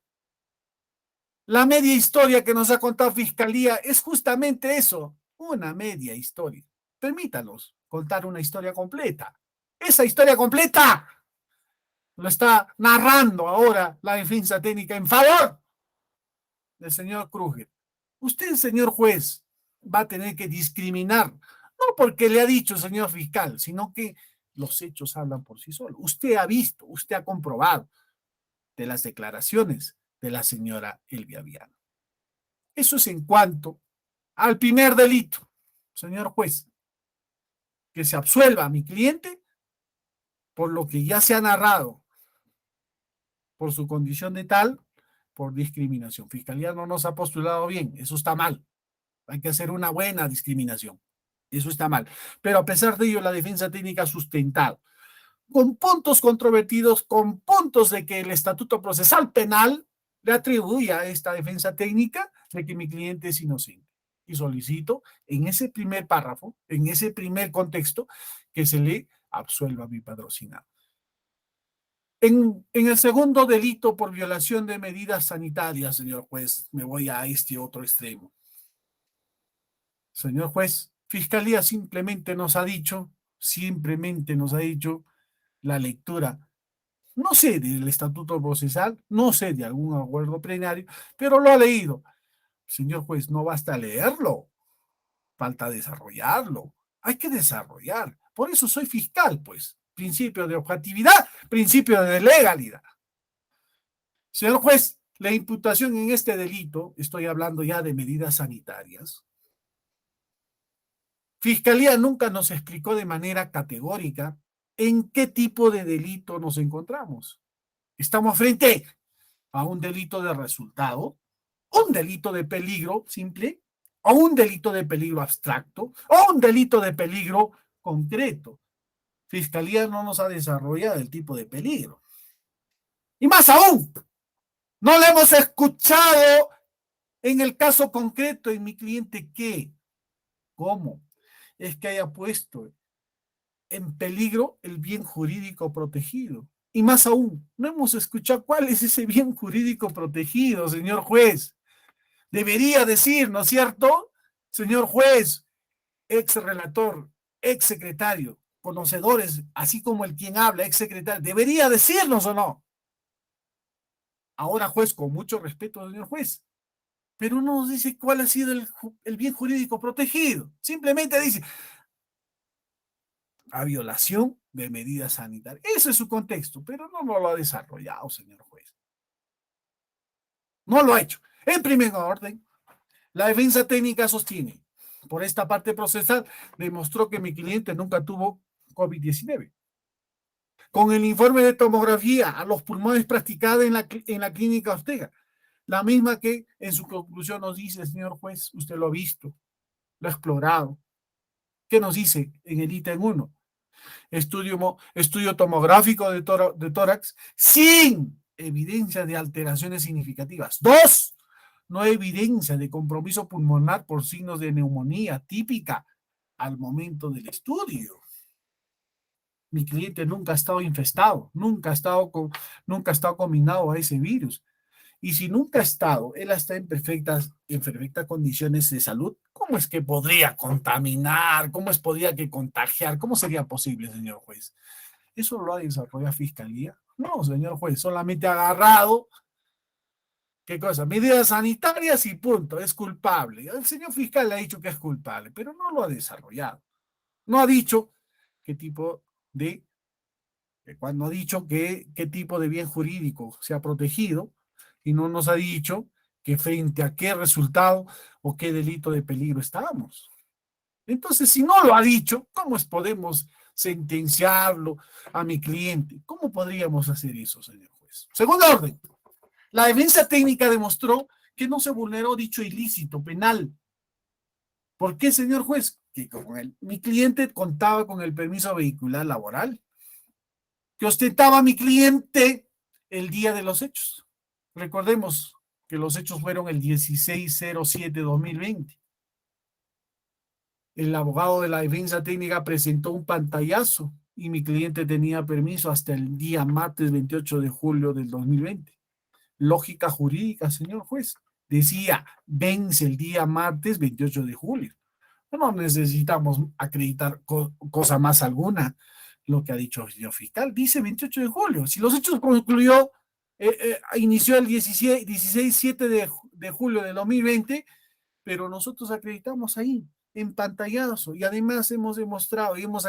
La media historia que nos ha contado Fiscalía es justamente eso, una media historia. Permítanos contar una historia completa. Esa historia completa lo está narrando ahora la defensa técnica en favor del señor Kruger. Usted, señor juez, va a tener que discriminar, no porque le ha dicho el señor fiscal, sino que los hechos hablan por sí solos. Usted ha visto, usted ha comprobado de las declaraciones de la señora Elvia Viana. Eso es en cuanto al primer delito, señor juez, que se absuelva a mi cliente por lo que ya se ha narrado, por su condición de tal, por discriminación. Fiscalía no nos ha postulado bien, eso está mal. Hay que hacer una buena discriminación. Eso está mal. Pero a pesar de ello, la defensa técnica ha sustentado, con puntos controvertidos, con puntos de que el Estatuto Procesal Penal le atribuye a esta defensa técnica de que mi cliente es inocente. Y solicito en ese primer párrafo, en ese primer contexto, que se le absuelva a mi patrocinado. En el segundo delito por violación de medidas sanitarias, señor juez, me voy a este otro extremo. Señor juez, Fiscalía simplemente nos ha dicho la lectura, no sé del Estatuto Procesal, no sé de algún acuerdo plenario, pero lo ha leído. Señor juez, no basta leerlo, falta desarrollarlo. Hay que desarrollar. Por eso soy fiscal, pues. Principio de objetividad, principio de legalidad. Señor juez, la imputación en este delito, estoy hablando ya de medidas sanitarias, Fiscalía nunca nos explicó de manera categórica en qué tipo de delito nos encontramos. Estamos frente a un delito de resultado, un delito de peligro simple, o un delito de peligro abstracto, o un delito de peligro concreto. Fiscalía no nos ha desarrollado el tipo de peligro. Y más aún, no le hemos escuchado en el caso concreto en mi cliente qué, cómo es que haya puesto en peligro el bien jurídico protegido. Y más aún, no hemos escuchado cuál es ese bien jurídico protegido, señor juez. Debería decir, ¿no es cierto? Señor juez, ex relator, ex secretario, conocedores, así como el quien habla, ex secretario, debería decirnos o no. Ahora, juez, con mucho respeto, señor juez, pero no nos dice cuál ha sido el bien jurídico protegido. Simplemente dice, a violación de medidas sanitarias. Ese es su contexto, pero no lo ha desarrollado, señor juez. No lo ha hecho. En primer orden, la defensa técnica sostiene, por esta parte procesal, demostró que mi cliente nunca tuvo COVID-19. Con el informe de tomografía a los pulmones practicada en la clínica Ortega, la misma que en su conclusión nos dice, señor juez, usted lo ha visto, lo ha explorado. ¿Qué nos dice en el ítem 1? Estudio tomográfico de tórax sin evidencia de alteraciones significativas. 2. No hay evidencia de compromiso pulmonar por signos de neumonía típica al momento del estudio. Mi cliente nunca ha estado infestado, nunca ha estado combinado a ese virus. Y si nunca ha estado, él está en perfectas condiciones de salud, ¿cómo es que podría contaminar? ¿Cómo podría que contagiar? ¿Cómo sería posible, señor juez? ¿Eso lo ha desarrollado Fiscalía? No, señor juez, solamente ha agarrado, ¿qué cosa? Medidas sanitarias y punto, es culpable. El señor fiscal le ha dicho que es culpable, pero no lo ha desarrollado. No ha dicho qué tipo de, cuando ha dicho qué tipo de bien jurídico se ha protegido, y no nos ha dicho que frente a qué resultado o qué delito de peligro estábamos. Entonces, si no lo ha dicho, ¿cómo podemos sentenciarlo a mi cliente? ¿Cómo podríamos hacer eso, señor juez? Segundo orden, la defensa técnica demostró que no se vulneró dicho ilícito penal. ¿Por qué, señor juez? Que mi cliente contaba con el permiso vehicular laboral que ostentaba mi cliente el día de los hechos. Recordemos que los hechos fueron el 16/07/2020. El abogado de la defensa técnica presentó un pantallazo y mi cliente tenía permiso hasta el día martes 28 de julio del 2020. Lógica jurídica, señor juez. Decía, vence el día martes 28 de julio. No necesitamos acreditar cosa más alguna. Lo que ha dicho el señor fiscal dice 28 de julio. Si los hechos concluyó, inició el 16/7 de julio del 2020, pero nosotros acreditamos ahí, en pantallazo, y además hemos demostrado y hemos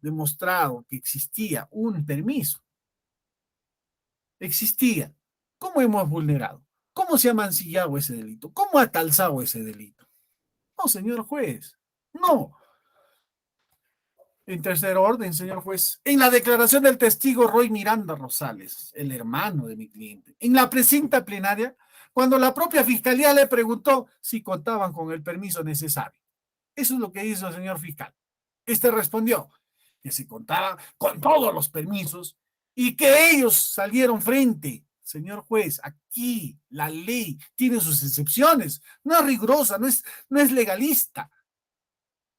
demostrado que existía un permiso. Existía. ¿Cómo hemos vulnerado? ¿Cómo se ha mancillado ese delito? ¿Cómo ha calzado ese delito? No, señor juez, no. En tercer orden, señor juez, en la declaración del testigo Roy Miranda Rosales, el hermano de mi cliente, en la precinta plenaria, cuando la propia fiscalía le preguntó si contaban con el permiso necesario. Eso es lo que hizo el señor fiscal. Este respondió que se contaba con todos los permisos y que ellos salieron frente. Señor juez, aquí la ley tiene sus excepciones, no es rigurosa, no es legalista.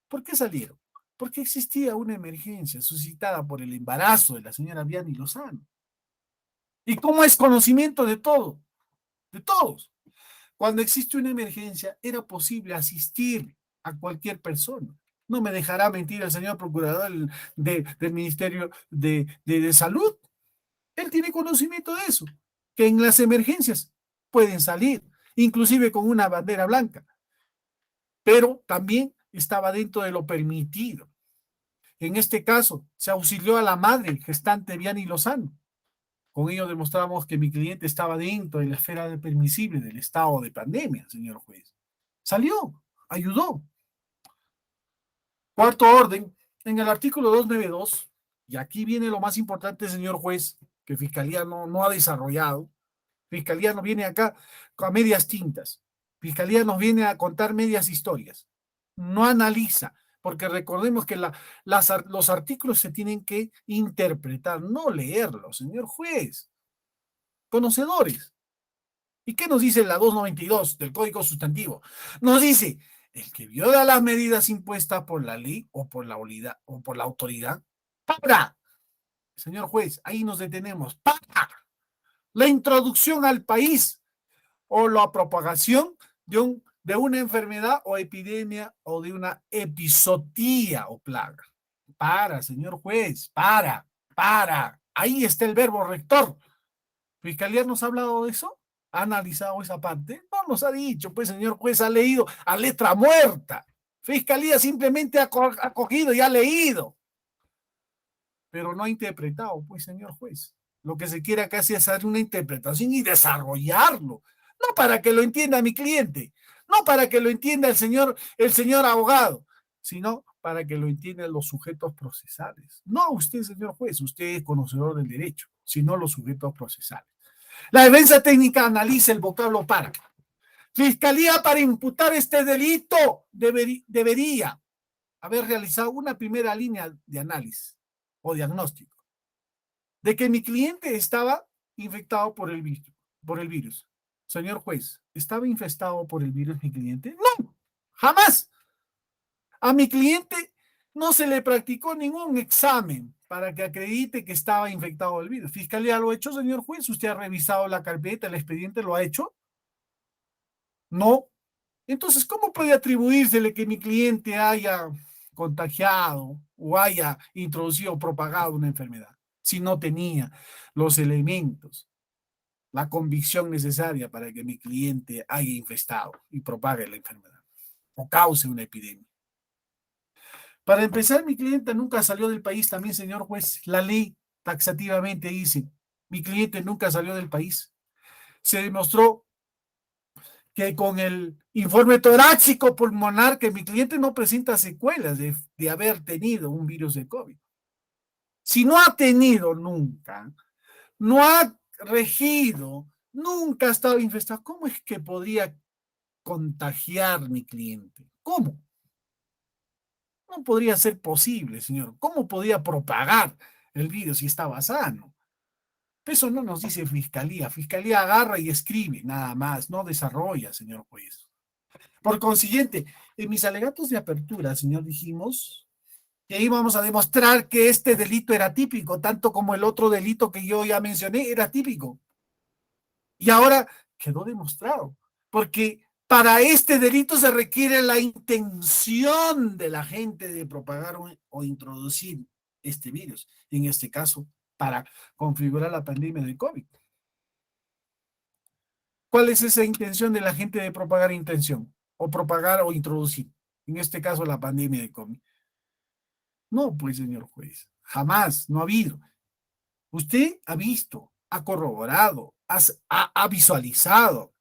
¿Por qué salieron? Porque existía una emergencia suscitada por el embarazo de la señora Vianney Lozano. ¿Y cómo es conocimiento de todo? De todos. Cuando existe una emergencia, era posible asistir a cualquier persona. No me dejará mentir el señor procurador del Ministerio de Salud. Él tiene conocimiento de eso, que en las emergencias pueden salir, inclusive con una bandera blanca. Pero también estaba dentro de lo permitido. En este caso, se auxilió a la madre gestante Vianney Lozano. Con ello demostramos que mi cliente estaba dentro de la esfera permisible del estado de pandemia, señor juez. Salió, ayudó. Cuarto orden, en el artículo 292, y aquí viene lo más importante, señor juez, que Fiscalía no ha desarrollado. Fiscalía no viene acá a medias tintas. Fiscalía nos viene a contar medias historias. No analiza, porque recordemos que los artículos se tienen que interpretar, no leerlos, señor juez. Conocedores. ¿Y qué nos dice la 292 del Código Sustantivo? Nos dice, el que viola las medidas impuestas por la ley o por la autoridad, para, señor juez, ahí nos detenemos, para la introducción al país o la propagación de una enfermedad o epidemia o de una episotía o plaga. Para, señor juez, para. Ahí está el verbo rector. ¿Fiscalía nos ha hablado de eso? ¿Ha analizado esa parte? No nos ha dicho, pues, señor juez, ha leído a letra muerta. Fiscalía simplemente ha cogido y ha leído, pero no ha interpretado, pues, señor juez. Lo que se quiere acá es hacer una interpretación y desarrollarlo, no para que lo entienda mi cliente, no para que lo entienda el señor abogado, sino para que lo entiendan los sujetos procesales. No usted, señor juez, usted es conocedor del derecho, sino los sujetos procesales. La defensa técnica analiza el vocablo para. Fiscalía, para imputar este delito debería haber realizado una primera línea de análisis o diagnóstico de que mi cliente estaba infectado por el virus. Señor juez, ¿estaba infestado por el virus mi cliente? No, jamás. A mi cliente no se le practicó ningún examen para que acredite que estaba infectado del virus. ¿Fiscalía lo ha hecho, señor juez? ¿Usted ha revisado la carpeta, el expediente, lo ha hecho? No. Entonces, ¿cómo puede atribuírsele que mi cliente haya contagiado o haya introducido o propagado una enfermedad si no tenía los elementos, la convicción necesaria para que mi cliente haya infestado y propague la enfermedad o cause una epidemia? Para empezar, mi cliente nunca salió del país también, señor juez. La ley taxativamente dice, mi cliente nunca salió del país. Se demostró que con el informe torácico pulmonar que mi cliente no presenta secuelas de haber tenido un virus de COVID. Si no ha tenido nunca, no ha regido, nunca ha estado infestado, ¿cómo es que podría contagiar mi cliente? ¿Cómo? No podría ser posible, señor. ¿Cómo podía propagar el virus si estaba sano? Eso no nos dice Fiscalía. Fiscalía agarra y escribe, nada más, no desarrolla, señor juez. Por consiguiente, en mis alegatos de apertura, señor, dijimos que íbamos a demostrar que este delito era típico, tanto como el otro delito que yo ya mencioné era típico. Y ahora quedó demostrado, porque para este delito se requiere la intención de la gente de propagar o introducir este virus, en este caso, para configurar la pandemia del COVID. ¿Cuál es esa intención de la gente de propagar intención? O propagar o introducir, en este caso, la pandemia de COVID. No, pues, señor juez, jamás, no ha habido. Usted ha visto, ha corroborado, ha visualizado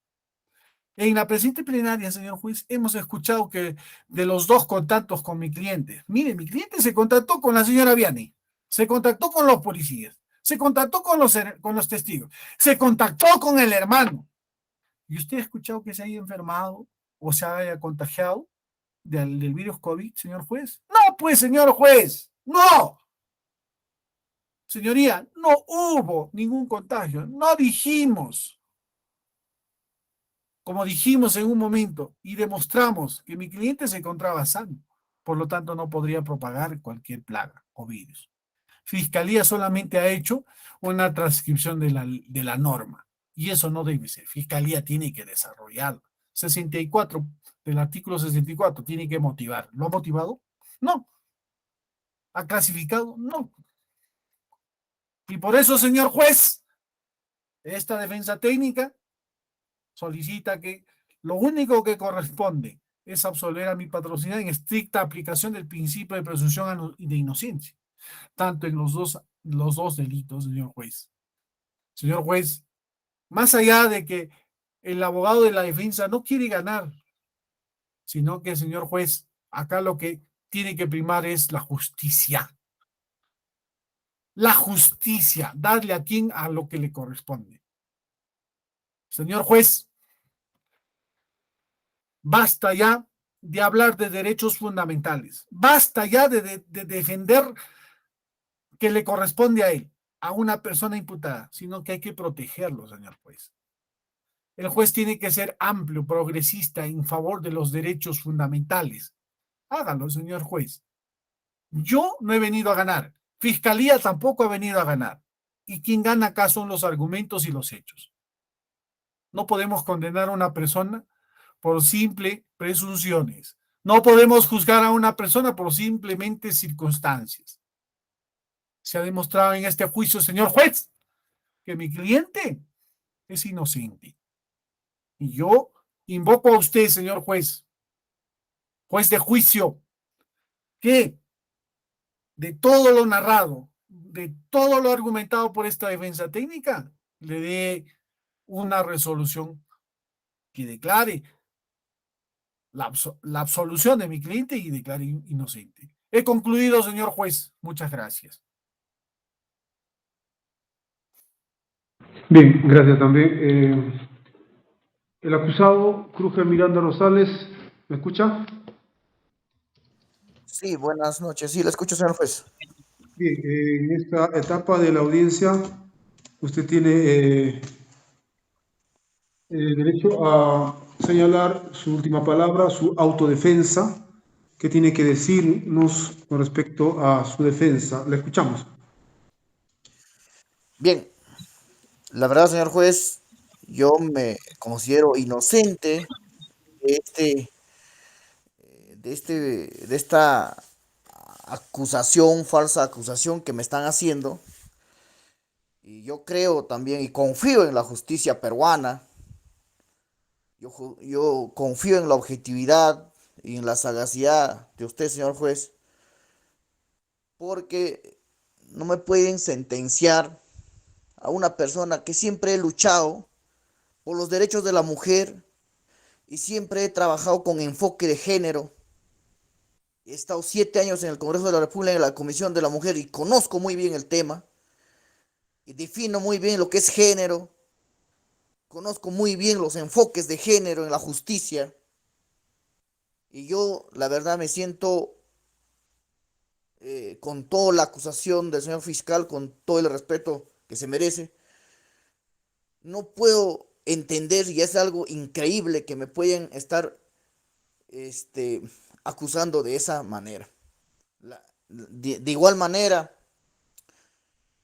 En la presente plenaria, señor juez, hemos escuchado que de los 2 contactos con mi cliente, mire, mi cliente se contactó con la señora Vianney, se contactó con los policías, se contactó con los testigos, se contactó con el hermano. ¿Y usted ha escuchado que se haya enfermado o se haya contagiado del virus COVID, señor juez? No, pues, señor juez, no. Señoría, no hubo ningún contagio, no dijimos. Como dijimos en un momento y demostramos que mi cliente se encontraba sano, por lo tanto no podría propagar cualquier plaga o virus. Fiscalía solamente ha hecho una transcripción de la norma y eso no debe ser. Fiscalía tiene que desarrollarlo. 64 del artículo 64 tiene que motivar. ¿Lo ha motivado? No. ¿Ha clasificado? No. Y por eso, señor juez, esta defensa técnica solicita que lo único que corresponde es absolver a mi patrocinada en estricta aplicación del principio de presunción de inocencia, tanto en los dos delitos, señor juez. Señor juez, más allá de que el abogado de la defensa no quiere ganar, sino que, señor juez, acá lo que tiene que primar es la justicia. La justicia, darle a quien a lo que le corresponde. Señor juez, basta ya de hablar de derechos fundamentales. Basta ya de defender que le corresponde a él, a una persona imputada, sino que hay que protegerlo, señor juez. El juez tiene que ser amplio, progresista, en favor de los derechos fundamentales. Hágalo, señor juez. Yo no he venido a ganar. Fiscalía tampoco ha venido a ganar. Y quien gana acá son los argumentos y los hechos. No podemos condenar a una persona por simple presunciones. No podemos juzgar a una persona por simplemente circunstancias. Se ha demostrado en este juicio, señor juez, que mi cliente es inocente. Y yo invoco a usted, señor juez, juez de juicio, que de todo lo narrado, de todo lo argumentado por esta defensa técnica, le dé una resolución que declare la absolución de mi cliente y declare inocente. He concluido, señor juez. Muchas gracias.
Bien, gracias también. El acusado, Krúger Miranda Rosales, ¿me escucha?
Sí, buenas noches. Sí, le escucho, señor juez.
Bien, en esta etapa de la audiencia, usted tiene derecho a señalar su última palabra, su autodefensa. ¿Qué tiene que decirnos con respecto a su defensa? Le escuchamos.
Bien, la verdad, señor juez, yo me considero inocente de de esta acusación, falsa acusación que me están haciendo. Y yo creo también y confío en la justicia peruana. Yo confío en la objetividad y en la sagacidad de usted, señor juez, porque no me pueden sentenciar a una persona que siempre he luchado por los derechos de la mujer y siempre he trabajado con enfoque de género. He estado 7 años en el Congreso de la República en la Comisión de la Mujer y conozco muy bien el tema y defino muy bien lo que es género. Conozco muy bien los enfoques de género en la justicia y yo la verdad me siento con toda la acusación del señor fiscal, con todo el respeto que se merece. No puedo entender, y es algo increíble que me pueden estar acusando de esa manera. De igual manera,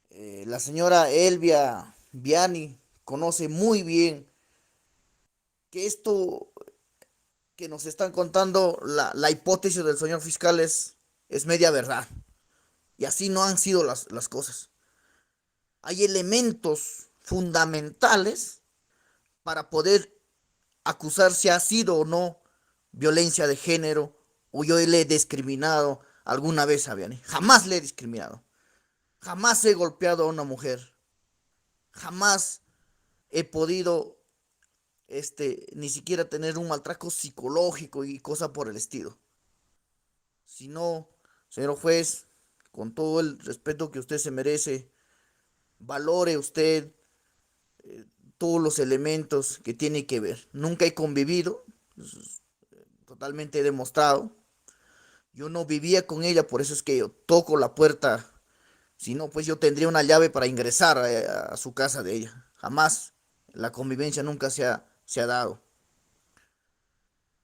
la señora Elvia Vianney conoce muy bien que esto que nos están contando, la hipótesis del señor fiscal es media verdad. Y así no han sido las cosas. Hay elementos fundamentales para poder acusar si ha sido o no violencia de género o yo le he discriminado alguna vez a Vianney. Jamás le he discriminado. Jamás he golpeado a una mujer. Jamás he podido ni siquiera tener un maltrato psicológico y cosas por el estilo. Sino, señor juez, con todo el respeto que usted se merece, valore usted todos los elementos que tiene que ver. Nunca he convivido, totalmente demostrado. Yo no vivía con ella, por eso es que yo toco la puerta. Si no, pues yo tendría una llave para ingresar a su casa de ella. Jamás. La convivencia nunca se ha dado.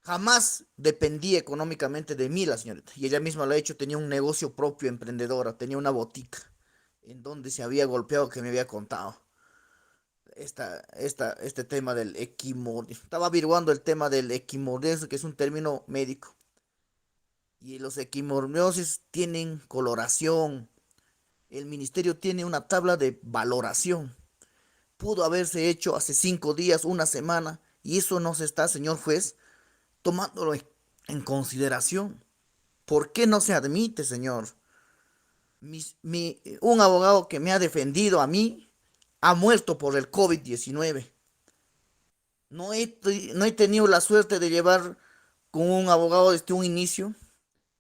Jamás dependía económicamente de mí la señorita. Y ella misma lo ha hecho. Tenía un negocio propio, emprendedora. Tenía una botica en donde se había golpeado, que me había contado. Este tema del equimordio. Estaba averiguando el tema del equimordio, que es un término médico. Y los equimormiosis tienen coloración. El ministerio tiene una tabla de valoración. Pudo haberse hecho hace 5 días, una semana, y eso no se está, señor juez, tomándolo en consideración. ¿Por qué no se admite, señor? Un abogado que me ha defendido a mí ha muerto por el COVID-19. No he tenido la suerte de llevar con un abogado desde un inicio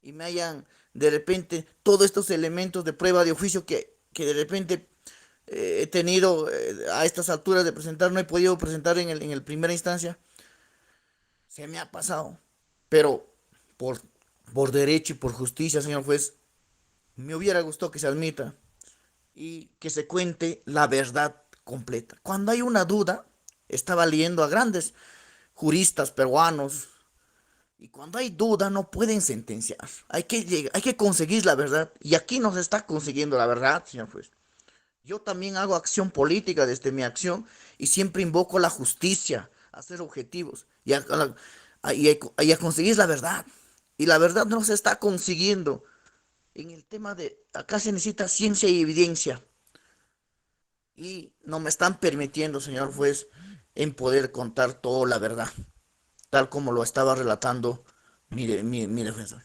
y me hayan de repente todos estos elementos de prueba de oficio que de repente he tenido a estas alturas de presentar, no he podido presentar en el primera instancia. Se me ha pasado, pero por derecho y por justicia, señor juez, me hubiera gustado que se admita y que se cuente la verdad completa. Cuando hay una duda, estaba leyendo a grandes juristas peruanos, y cuando hay duda no pueden sentenciar. Hay que conseguir la verdad, y aquí no se está consiguiendo la verdad, señor juez. Yo también hago acción política desde mi acción y siempre invoco la justicia, a ser objetivos y a conseguir la verdad. Y la verdad no se está consiguiendo. En el tema acá se necesita ciencia y evidencia. Y no me están permitiendo, señor juez, en poder contar toda la verdad, tal como lo estaba relatando mi defensor.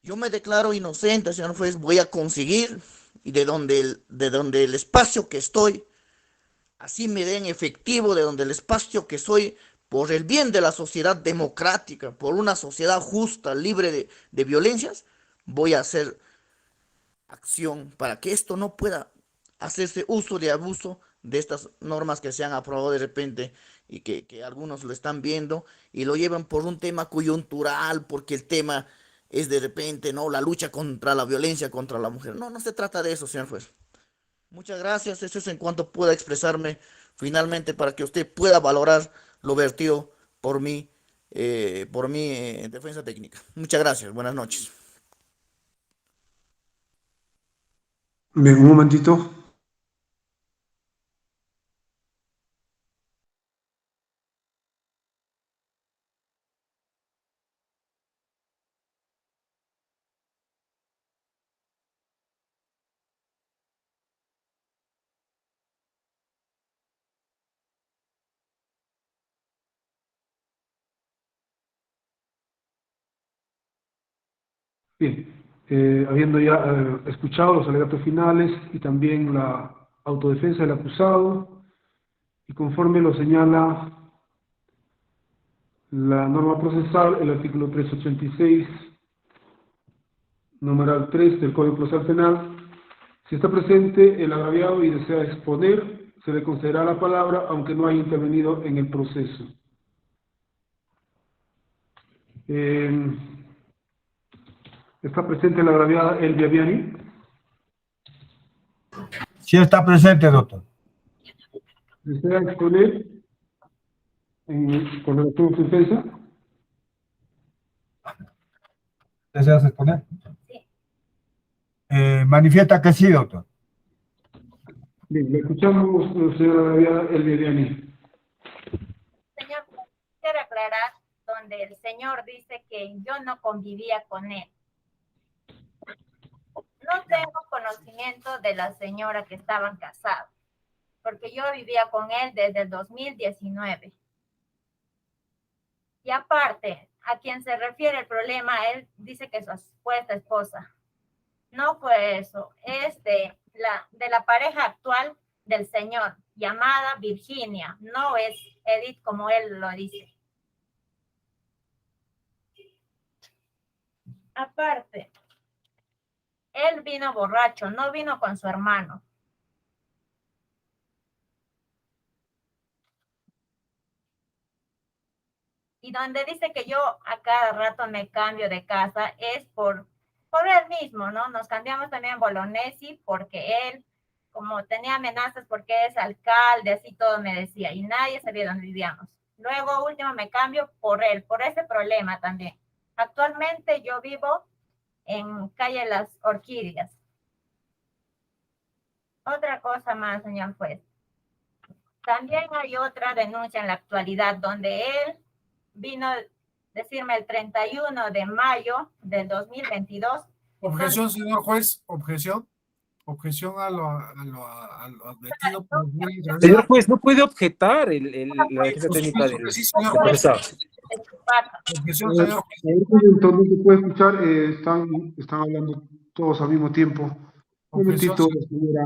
Yo me declaro inocente, señor juez, voy a conseguir, y de donde el espacio que estoy, así me den efectivo, de donde el espacio que soy, por el bien de la sociedad democrática, por una sociedad justa, libre de violencias, voy a hacer acción para que esto no pueda hacerse uso de abuso de estas normas que se han aprobado de repente y que algunos lo están viendo y lo llevan por un tema coyuntural, porque el tema es de repente, ¿no? La lucha contra la violencia contra la mujer. No, no se trata de eso, señor juez. Muchas gracias. Eso es en cuanto pueda expresarme finalmente para que usted pueda valorar lo vertido por mí, en defensa técnica. Muchas gracias. Buenas noches.
Bien, un momentito. Bien, habiendo ya escuchado los alegatos finales y también la autodefensa del acusado, y conforme lo señala la norma procesal, el artículo 386, numeral 3 del Código Procesal Penal, si está presente el agraviado y desea exponer, se le concederá la palabra, aunque no haya intervenido en el proceso. ¿Está presente la agraviada Elvia Viani?
Sí está presente, doctor.
¿Desea exponer con relación a su defensa?
¿Deseas exponer? Sí. Manifiesta que sí, doctor.
Bien, le escuchamos, señora agraviada Elvia Viani.
Señor, quiero aclarar donde el señor dice que yo no convivía con él. No tengo conocimiento de la señora que estaban casados, porque yo vivía con él desde el 2019. Y aparte, a quien se refiere el problema, él dice que su supuesta esposa. No fue eso, es de la pareja actual del señor. llamada Virginia, no es Edith como él lo dice. Aparte, él vino borracho, no vino con su hermano. Y donde dice que yo a cada rato me cambio de casa es por él mismo, ¿no? Nos cambiamos también en Bolognesi porque él, como tenía amenazas porque es alcalde, así todo me decía, y nadie sabía dónde vivíamos. Luego, último, me cambio por él, por ese problema también. Actualmente yo vivo en calle Las Orquídeas. Otra cosa más, señor juez. También hay otra denuncia en la actualidad donde él vino a decirme el 31 de mayo del 2022.
Objeción, señor juez, objeción. Objeción a lo advertido por el juez
Señor
Gabriela.
juez, no puede objetar la defensa
Por
técnica
supuesto
del
que sí, señor
del
juez.
procesado.
Objeción, señor juez.
Un momento, no se puede escuchar, están hablando todos al mismo tiempo. Un
Objeción,
momentito, señora,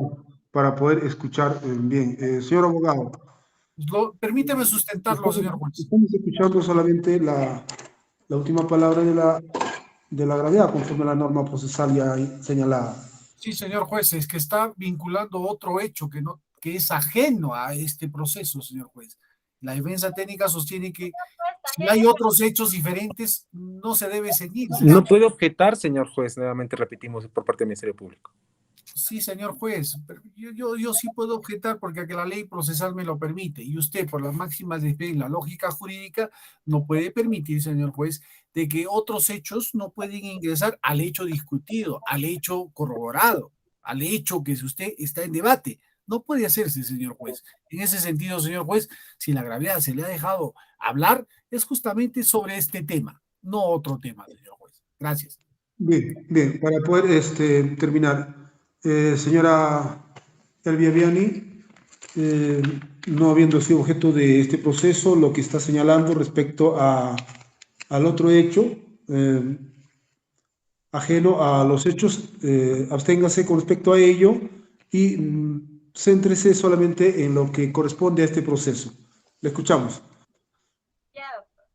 para poder escuchar bien. Señor abogado,
permíteme sustentarlo, señor juez.
estamos escuchando solamente la última palabra de la gravedad, conforme a la norma procesal ya señalada.
Sí, señor juez, es que está vinculando otro hecho que es ajeno a este proceso, señor juez. La defensa técnica sostiene que si hay otros hechos diferentes, no se debe seguir.
No puede objetar, señor juez, nuevamente repetimos por parte del Ministerio Público.
Sí, señor juez, pero yo sí puedo objetar porque la ley procesal me lo permite y usted, por las máximas de la lógica jurídica, no puede permitir, señor juez, de que otros hechos no pueden ingresar al hecho discutido, al hecho corroborado, al hecho que usted está en debate. No puede hacerse, señor juez. En ese sentido, señor juez, si la gravedad se le ha dejado hablar, es justamente sobre este tema, no otro tema, señor juez. Gracias.
Bien, bien, para poder terminar, señora Elvia Viani, no habiendo sido objeto de este proceso, lo que está señalando respecto al otro hecho, ajeno a los hechos, absténgase con respecto a ello y céntrese solamente en lo que corresponde a este proceso. Le escuchamos.
Ya, doctor.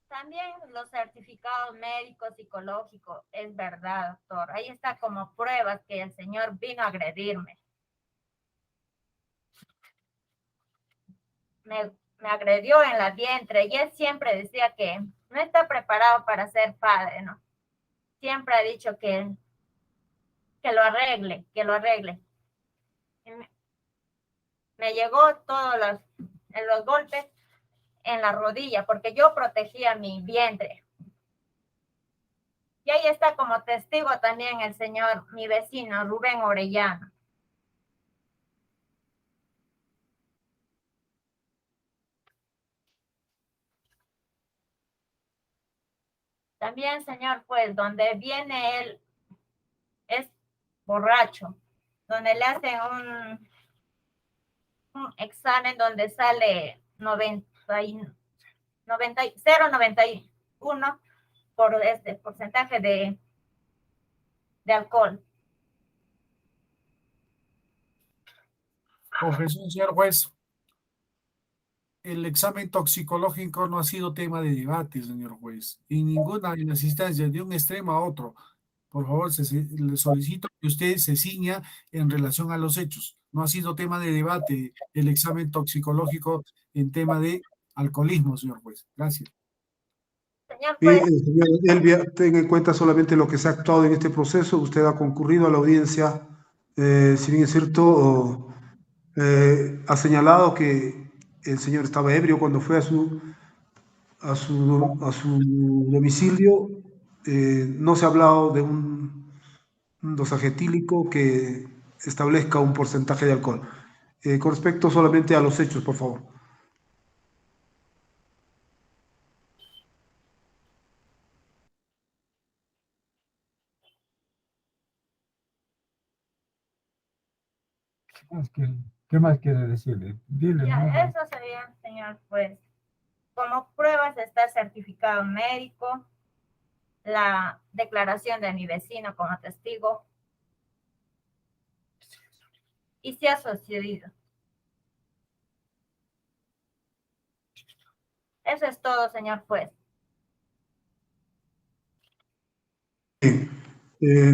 También los certificados médicos, psicológicos, es verdad, doctor. Ahí está como pruebas que el señor vino a agredirme. Me agredió en la vientre y él siempre decía que no está preparado para ser padre, ¿no? Siempre ha dicho que lo arregle, que lo arregle. Me llegó todos los golpes en la rodilla porque yo protegía mi vientre. Y ahí está como testigo también el señor, mi vecino, Rubén Orellana. También, señor, pues, donde viene él es borracho, donde le hacen un examen donde sale 0,91 por este porcentaje de alcohol.
Objeción, señor juez. El examen toxicológico no ha sido tema de debate, señor juez. En ninguna de las instancias, de un extremo a otro. Por favor, le solicito que usted se ciña en relación a los hechos. No ha sido tema de debate el examen toxicológico en tema de alcoholismo, señor juez. Gracias.
Señor
Bien,
juez,
señor Elvia, tenga en cuenta solamente lo que se ha actuado en este proceso. Usted ha concurrido a la audiencia, si bien es cierto, ha señalado que el señor estaba ebrio cuando fue a su domicilio. No se ha hablado de un dosaje etílico que establezca un porcentaje de alcohol. Con respecto solamente a los hechos, por favor.
¿Qué más quiere decirle? Dile,
ya,
¿no?
eso sería, señor juez. Como pruebas está el certificado médico, la declaración de mi vecino como testigo. y sí ha sucedido. Eso es todo, señor juez.
Bien.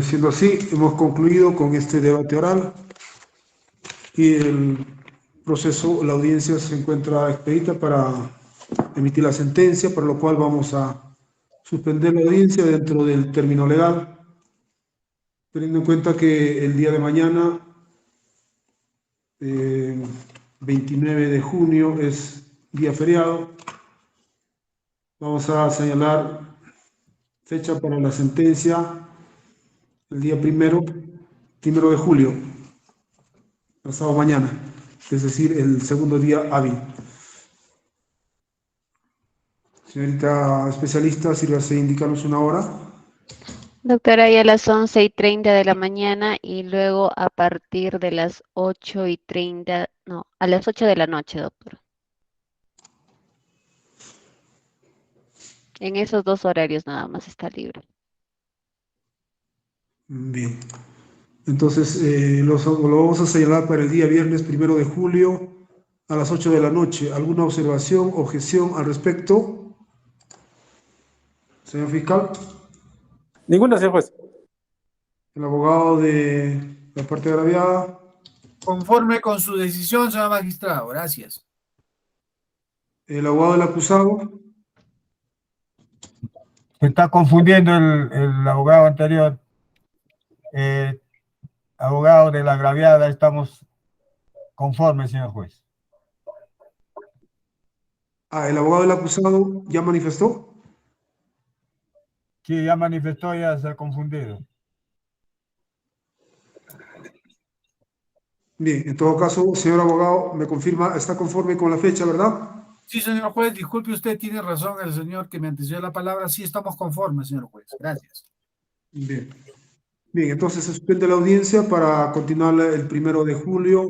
Siendo así, hemos concluido con este debate oral y el proceso, la audiencia se encuentra expedita para emitir la sentencia, por lo cual vamos a suspender la audiencia dentro del término legal, teniendo en cuenta que el día de mañana, 29 de junio, es día feriado. Vamos a señalar fecha para la sentencia el día primero de julio, pasado mañana, es decir, el segundo día hábil. Señorita especialista, sírvase indicarnos una hora.
Doctora, ahí a las 11:30 de la mañana y luego a partir de las 8:30, no, a las 8 de la noche, doctor. En esos dos horarios nada más está libre.
Bien. Entonces, lo vamos a señalar para el día viernes 1 de julio a las 8 de la noche. ¿Alguna observación, objeción al respecto? Señor fiscal.
Ninguna, señor juez.
El abogado de la parte agraviada.
Conforme con su decisión, señor magistrado. Gracias.
El abogado del acusado.
Se está confundiendo el abogado anterior. Abogado de la agraviada, estamos conformes, señor juez.
El abogado del acusado ya manifestó.
Sí, ya manifestó, ya se ha confundido.
Bien, en todo caso, señor abogado, me confirma, está conforme con la fecha, ¿verdad?
Sí, señor juez, disculpe usted, tiene razón el señor que me antecedió la palabra. Sí, estamos conformes, señor juez. Gracias.
Bien. Bien, entonces se suspende la audiencia para continuar el 1 de julio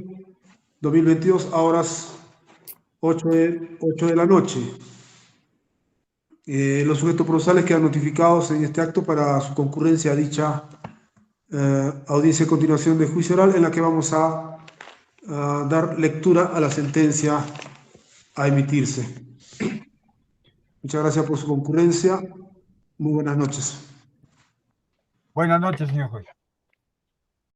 2022 a horas 8 de la noche. Los sujetos procesales quedan notificados en este acto para su concurrencia a dicha audiencia de continuación de juicio oral, en la que vamos a dar lectura a la sentencia a emitirse. Muchas gracias por su concurrencia. Muy buenas noches.
Buenas noches, señor juez.